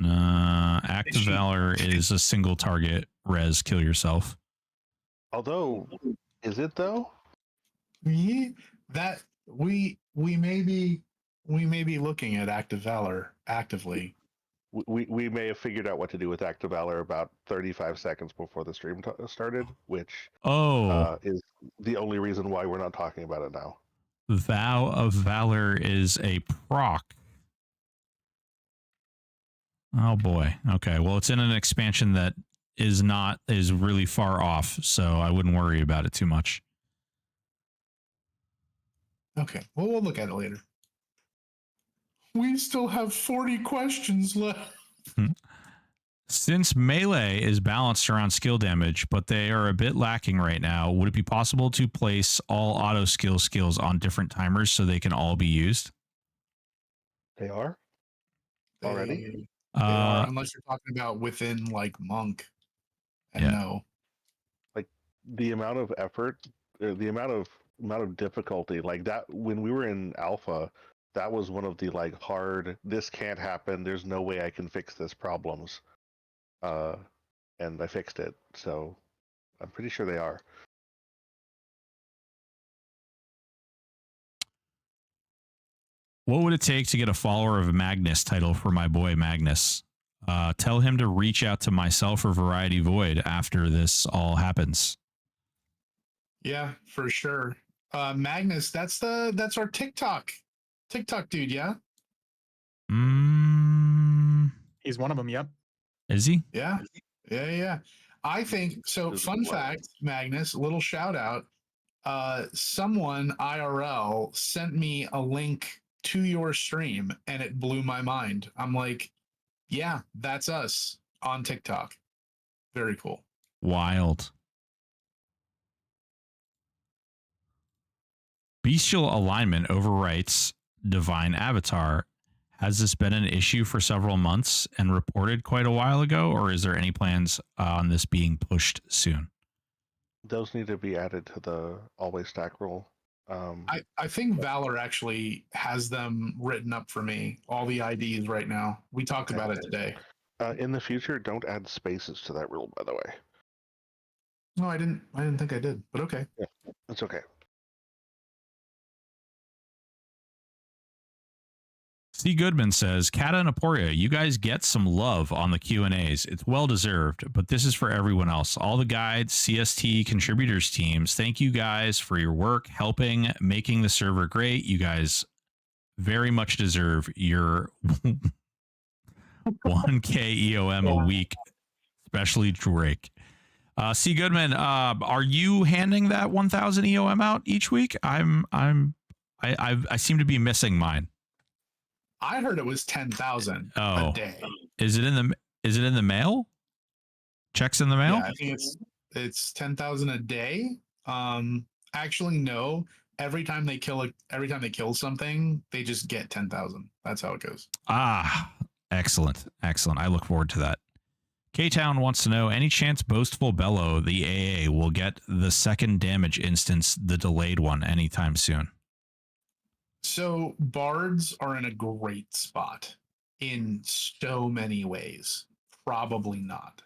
Active Valor is a single target res, kill yourself. Although, is it though? Yeah, that we may be looking at active valor actively. We may have figured out what to do with active valor about 35 seconds before the stream started, which is the only reason why we're not talking about it now. Vow of Valor is a proc. Oh boy. Okay. Well, it's in an expansion that is really far off, so I wouldn't worry about it too much. Okay. Well, we'll look at it later. We still have 40 questions left. Since melee is balanced around skill damage, but they are a bit lacking right now, would it be possible to place all auto skills on different timers so they can all be used? They are? Already? They are, unless you're talking about within like monk. And Yeah. no. Like the amount of effort, the amount of difficulty, like that when we were in alpha, that was one of the like hard, this can't happen, there's no way I can fix this problems. And I fixed it, so I'm pretty sure they are. What would it take to get a follower of Magnus title for my boy Magnus? Tell him to reach out to myself or Variety Void after this all happens. Yeah, for sure. Magnus, that's our TikTok dude, yeah? He's one of them, yep. Is he? Yeah. I think so. Fun fact, Magnus, little shout out. Someone IRL sent me a link to your stream and it blew my mind. I'm like, yeah, that's us on TikTok. Very cool. Wild. Bestial alignment overwrites divine avatar. Has this been an issue for several months and reported quite a while ago, or is there any plans on this being pushed soon? Those need to be added to the always stack rule. I think Valor actually has them written up for me, all the IDs right now. We talked about it today. In the future, don't add spaces to that rule, by the way. No, I didn't think I did, but okay. Yeah, it's okay. C. Goodman says, Kata and Aporia, you guys get some love on the Q&As. It's well-deserved, but this is for everyone else. All the guides, CST, contributors teams, thank you guys for your work, helping, making the server great. You guys very much deserve your 1K EOM a week, especially Drake. C. Goodman, are you handing that 1,000 EOM out each week? I seem to be missing mine. I heard it was 10,000 a day. Is it in the mail? Checks in the mail? Yeah, I think it's 10,000 a day. Actually, no. Every time they kill something, they just get 10,000. That's how it goes. Excellent. I look forward to that. K-Town wants to know, any chance Boastful Bellow, the AA, will get the second damage instance, the delayed one, anytime soon? So bards are in a great spot in so many ways. Probably not.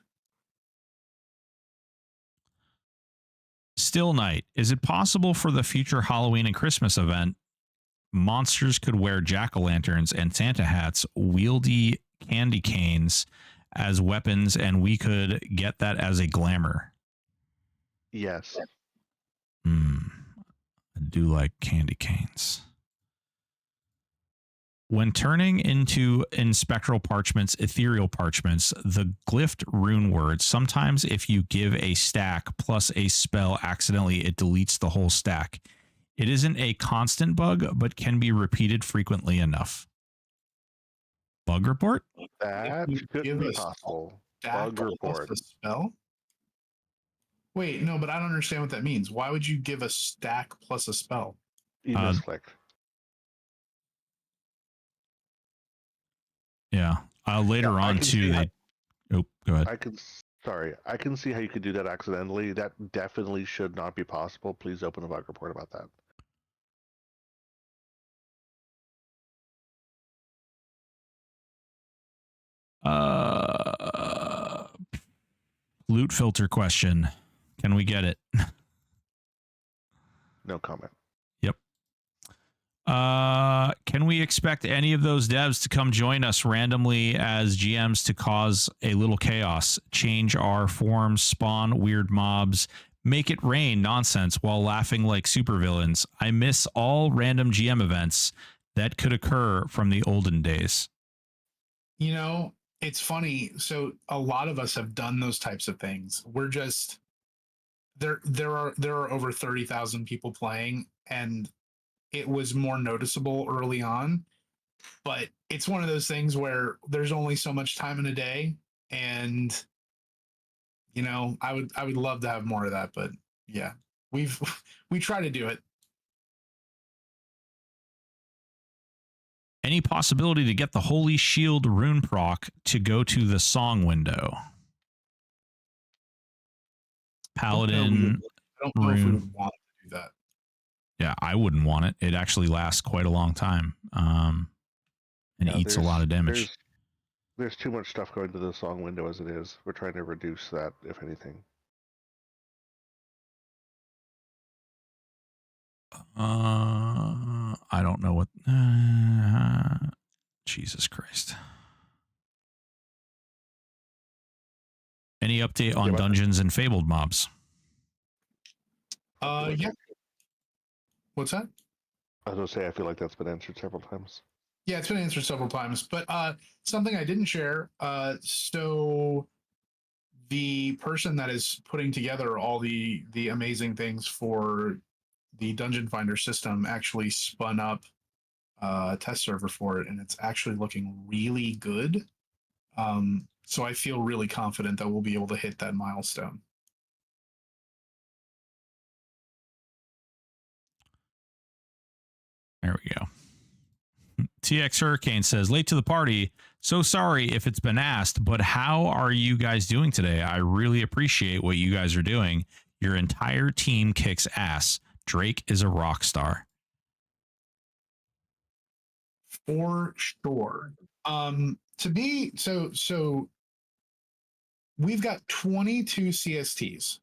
Still Night, is it possible for the future Halloween and Christmas event, monsters could wear jack-o'-lanterns and Santa hats, wieldy candy canes as weapons, and we could get that as a glamour? Yes. I do like candy canes. When turning into in spectral parchments, ethereal parchments, the glyphed rune words, sometimes if you give a stack plus a spell accidentally, it deletes the whole stack. It isn't a constant bug, but can be repeated frequently enough. Bug report? That you could give be a possible. stack Bug plus report. a spell? Wait, no, but I don't understand what that means. Why would you give a stack plus a spell? You misclicked. Yeah. Later Yeah, I on can too, see they. Oh, go ahead. I can see how you could do that accidentally. That definitely should not be possible. Please open a bug report about that. Loot filter question. Can we get it? No comment. Yep. Can we expect any of those devs to come join us randomly as GMs to cause a little chaos, change our forms, spawn weird mobs, make it rain nonsense while laughing like supervillains? I miss all random GM events that could occur from the olden days. You know, it's funny. So a lot of us have done those types of things. We're just there are over 30,000 people playing, and it was more noticeable early on. But it's one of those things where there's only so much time in a day, and I would love to have more of that, but yeah, we've we try to do it. Any possibility to get the Holy Shield rune proc to go to the song window? Paladin I don't know if we rune. would want to do that. Yeah, I wouldn't want it. It actually lasts quite a long time, and Yeah, eats a lot of damage. There's too much stuff going to the song window as it is. We're trying to reduce that, if anything. I don't know what. Jesus Christ. Any update on dungeons and fabled mobs? Yeah. What's that? I was going to say, I feel like that's been answered several times. Yeah, it's been answered several times, but something I didn't share. So the person that is putting together all the amazing things for the Dungeon Finder system actually spun up a test server for it, and it's actually looking really good. So I feel really confident that we'll be able to hit that milestone. There we go. TX Hurricane says, late to the party. So sorry if it's been asked, but how are you guys doing today? I really appreciate what you guys are doing. Your entire team kicks ass. Drake is a rock star. For sure. So we've got 22 CSTs.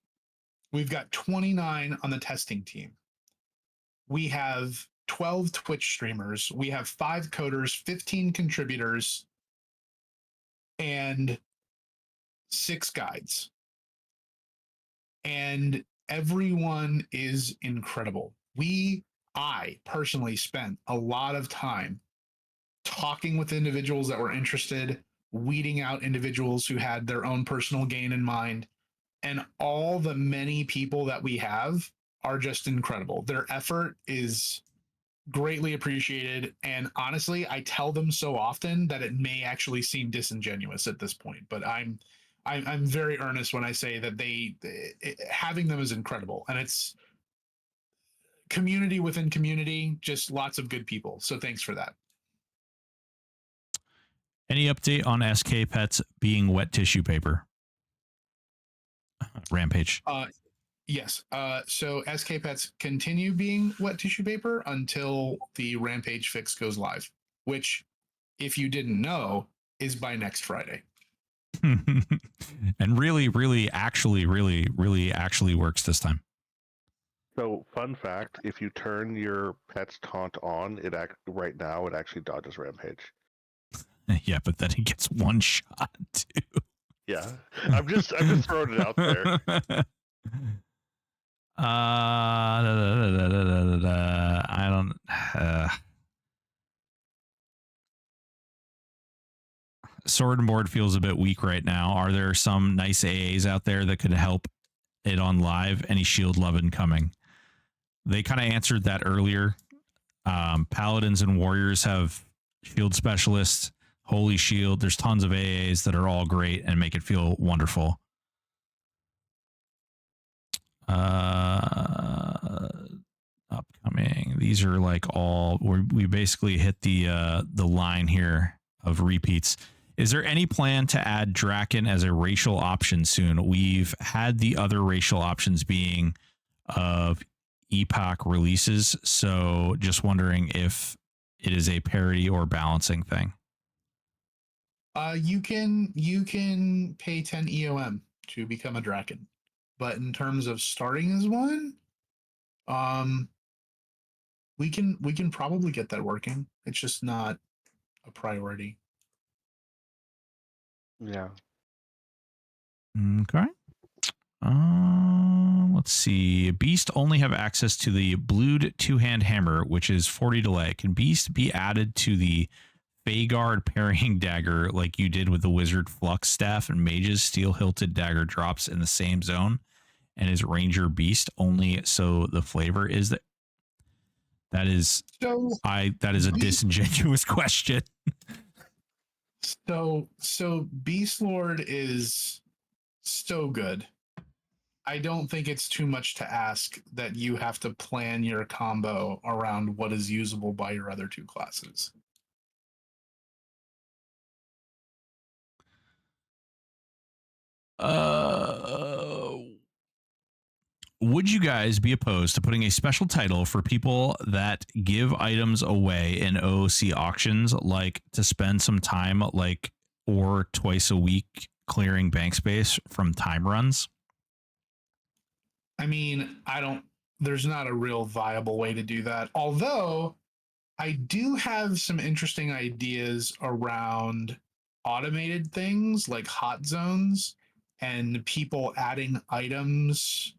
We've got 29 on the testing team. We have 12 Twitch streamers. We have 5 coders, 15 contributors, and 6 guides. And everyone is incredible. I personally spent a lot of time talking with individuals that were interested, weeding out individuals who had their own personal gain in mind. And all the many people that we have are just incredible. Their effort is greatly appreciated. And honestly, I tell them so often that it may actually seem disingenuous at this point, but I'm very earnest when I say that having them is incredible. And it's community within community, just lots of good people. So thanks for that. Any update on SK Pets being wet tissue paper? Rampage. Yes. So SK Pets continue being wet tissue paper until the Rampage fix goes live, which, if you didn't know, is by next Friday. And really actually works this time. So, fun fact: if you turn your pet's taunt on, right now it actually dodges Rampage. Yeah, but then he gets one shot too. Yeah, I'm just throwing it out there. I don't. Sword and Board feels a bit weak right now. Are there some nice AAs out there that could help it on live? Any shield love incoming? They kind of answered that earlier. Paladins and Warriors have shield specialists, Holy Shield. There's tons of AAs that are all great and make it feel wonderful. Upcoming. These are like all we basically hit the line here of repeats. Is there any plan to add Draken as a racial option soon? We've had the other racial options being of epoch releases, so just wondering if it is a parity or balancing thing. You can pay 10 EOM to become a Draken, but in terms of starting as one, we can probably get that working. It's just not a priority. Yeah. Okay. Let's see. Beast only have access to the blued two-hand hammer, which is 40 delay. Can Beast be added to the Fagard parrying dagger like you did with the Wizard Flux staff and Mage's steel hilted dagger drops in the same zone? And is Ranger Beast only so the flavor is that? That is a disingenuous question. So Beast Lord is so good. I don't think it's too much to ask that you have to plan your combo around what is usable by your other two classes. Would you guys be opposed to putting a special title for people that give items away in OOC auctions, like to spend some time or twice a week clearing bank space from time runs? I mean, there's not a real viable way to do that. Although I do have some interesting ideas around automated things like hot zones and people adding items,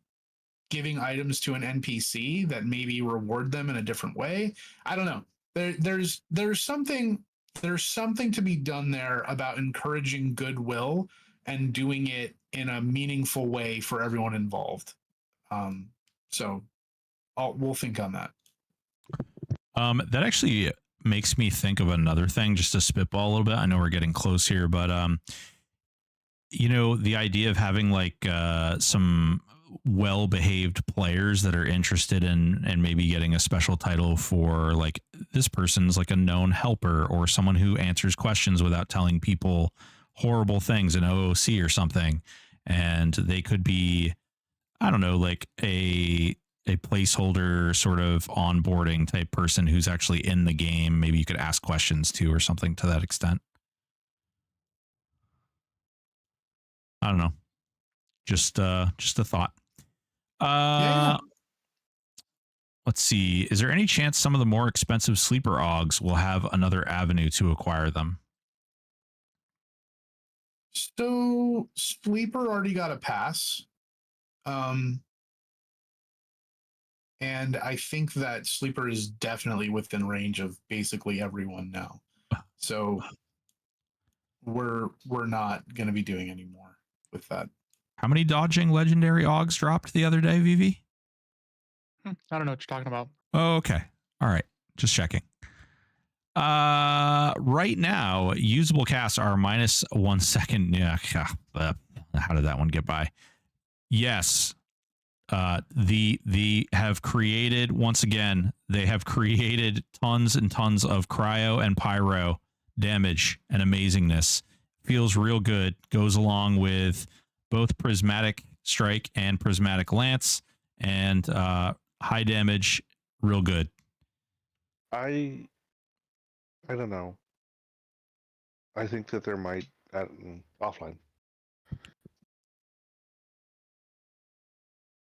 giving items to an NPC that maybe reward them in a different way. I don't know. There's something to be done there about encouraging goodwill and doing it in a meaningful way for everyone involved. So we'll think on that. That actually makes me think of another thing, just to spitball a little bit. I know we're getting close here, but the idea of having some well-behaved players that are interested in and maybe getting a special title for like this person's like a known helper or someone who answers questions without telling people horrible things in OOC or something, and they could be, I don't know, like a placeholder sort of onboarding type person who's actually in the game. Maybe you could ask questions to or something to that extent. I don't know. Just a thought. Yeah. Let's see. Is there any chance some of the more expensive sleeper OGs will have another avenue to acquire them? So Sleeper already got a pass. And I think that Sleeper is definitely within range of basically everyone now. So we're not going to be doing any more with that. How many dodging legendary OGs dropped the other day, VV? I don't know what you're talking about. Oh, okay. All right. Just checking. Right now, usable casts are minus 1 second. Yeah. How did that one get by? Yes. The have created, once again, they have created tons and tons of cryo and pyro damage and amazingness. Feels real good. Goes along with both prismatic strike and prismatic lance, and high damage, real good. I don't know. I think that there might offline.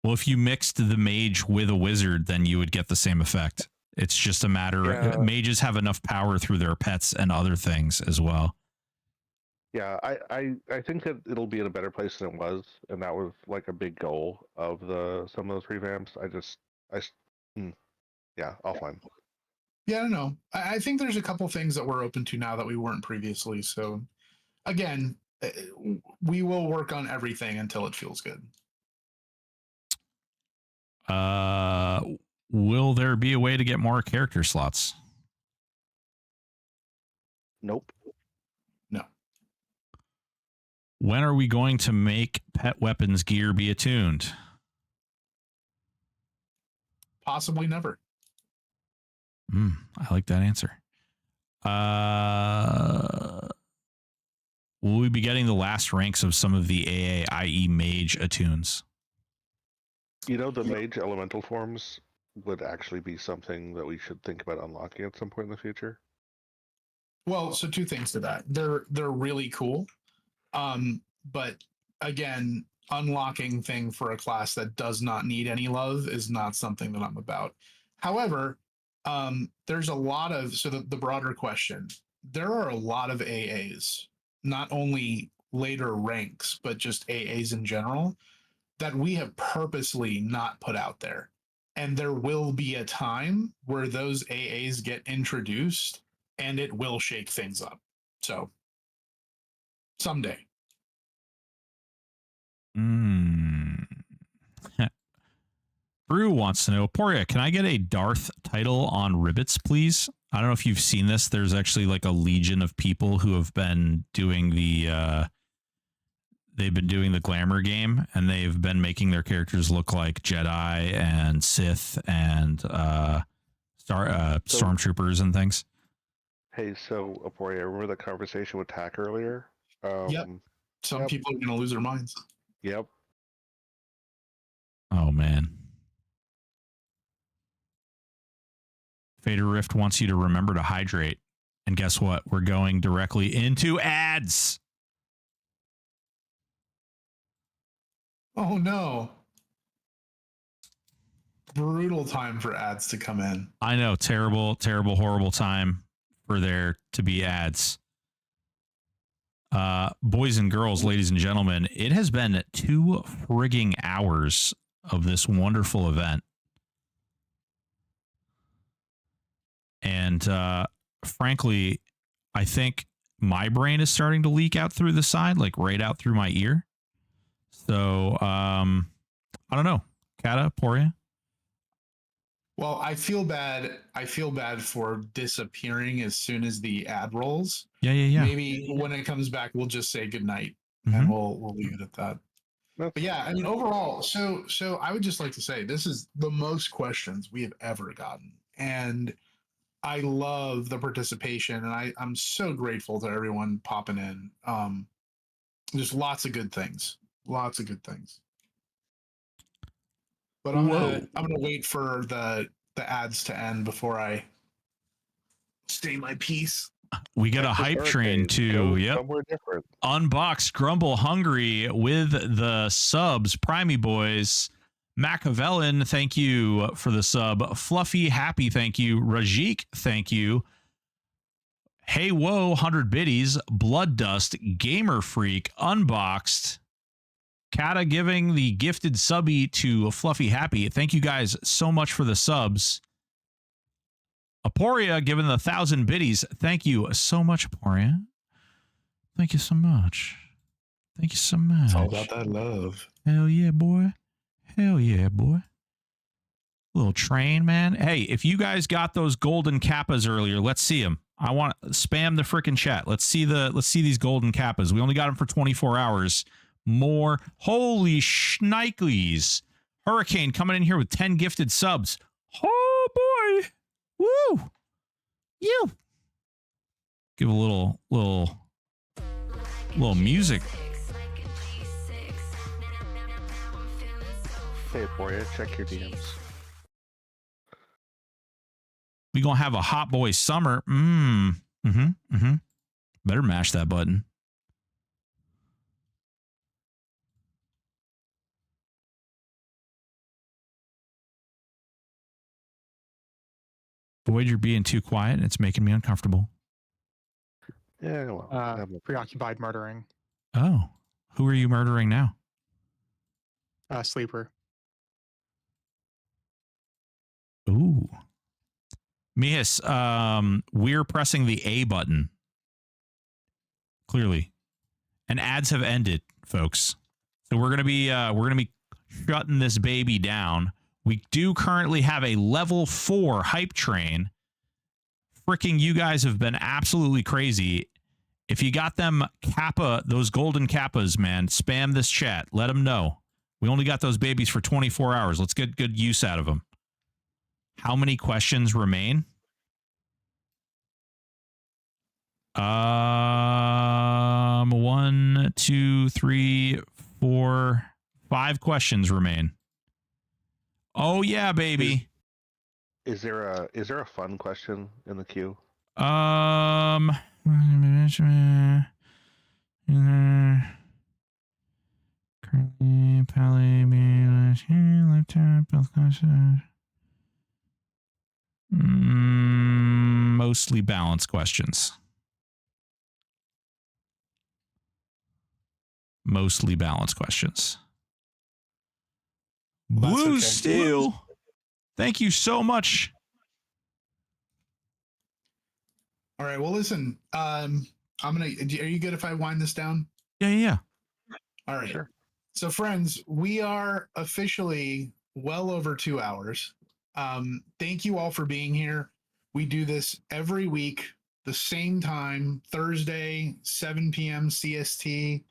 Well, if you mixed the mage with a wizard, then you would get the same effect. It's just a matter. Mages have enough power through their pets and other things as well. Yeah, I think that it'll be in a better place than it was, and that was like a big goal of some of those revamps. Yeah, offline. Yeah, I don't know. I think there's a couple things that we're open to now that we weren't previously. So again, we will work on everything until it feels good. Will there be a way to get more character slots? Nope. No. When are we going to make pet weapons gear be attuned? Possibly never. I like that answer. Will we be getting the last ranks of some of the AA, i.e. mage attunes? You know, the mage elemental forms would actually be something that we should think about unlocking at some point in the future. Well, so two things to that. They're really cool. But again, unlocking thing for a class that does not need any love is not something that I'm about. However, there's a lot of the broader question. There are a lot of AAs, not only later ranks, but just AAs in general, that we have purposely not put out there. And there will be a time where those AAs get introduced and it will shake things up. So someday. Brew wants to know, Poria, can I get a Darth title on Ribbits, please? I don't know if you've seen this. There's actually like a legion of people who have been doing the glamour game, and they've been making their characters look like Jedi and Sith and stormtroopers and things. Hey, so Aporia, remember the conversation with Tack earlier? Yep. Some people are going to lose their minds. Yep. Oh, man. Fader Rift wants you to remember to hydrate. And guess what? We're going directly into ads. Oh, no. Brutal time for ads to come in. I know. Terrible, terrible, horrible time for there to be ads. Boys and girls, ladies and gentlemen, it has been 2 frigging hours of this wonderful event. And frankly, I think my brain is starting to leak out through the side, like right out through my ear. So I don't know. Kata, Poria? Well, I feel bad. I feel bad for disappearing as soon as the ad rolls. Yeah. Maybe when it comes back, we'll just say goodnight and we'll leave it at that. But yeah, I mean, overall, so I would just like to say this is the most questions we have ever gotten. And I love the participation, and I'm so grateful to everyone popping in. There's lots of good things. Lots of good things. But I'm gonna wait for the ads to end before I stay my peace. We got a hype train too. Yep. Somewhere different. Unbox Grumble Hungry with the subs. Primey Boys. Machiavellian, thank you for the sub. Fluffy Happy, thank you. Rajik, thank you. Hey Whoa, 100 biddies. Blood Dust, Gamer Freak, Unboxed. Kata giving the gifted subby to Fluffy Happy. Thank you guys so much for the subs. Aporia giving the 1,000 biddies. Thank you so much, Aporia. Thank you so much. Thank you so much. It's all about that love. Hell yeah, boy. Hell yeah, boy. Little train, man. Hey, if you guys got those golden kappas earlier, let's see them. I want to spam the freaking chat. Let's see these golden kappas. We only got them for 24 hours. More. Holy shnikes. Hurricane coming in here with 10 gifted subs. Oh boy. Woo. You. Give a little music. Hey, Aporia, check your DMs. We gonna have a hot boy summer. Better mash that button. Boyd, you're being too quiet and it's making me uncomfortable. Yeah, well, Preoccupied murdering. Oh, who are you murdering now? Sleeper. Ooh. Mias, we're pressing the A button. Clearly. and ads have ended, folks. So we're gonna be shutting this baby down. We do currently have a level 4 hype train. Freaking, you guys have been absolutely crazy. If you got them Kappa, those golden Kappas, man, spam this chat. Let them know. We only got those babies for 24 hours. Let's get good use out of them. How many questions remain? 1, 2, 3, 4, 5 questions remain. Oh yeah, baby. Is there a fun question in the queue? Currently, Pally, laptop, both questions. Mostly balanced questions. Mostly balanced questions. Well, that's Blue okay. Steel. Thank you so much. All right. Well, listen. Are you good if I wind this down? Yeah. All right. Sure. So, friends, we are officially well over 2 hours. Thank you all for being here. We do this every week, the same time, Thursday, 7 p.m. CST.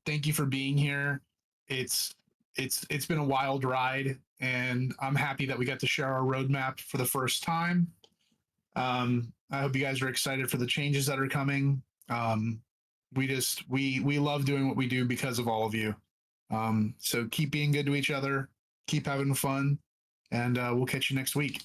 Thank you for being here. It's been a wild ride, and I'm happy that we got to share our roadmap for the first time. I hope you guys are excited for the changes that are coming. We love doing what we do because of all of you. So keep being good to each other, keep having fun, and we'll catch you next week.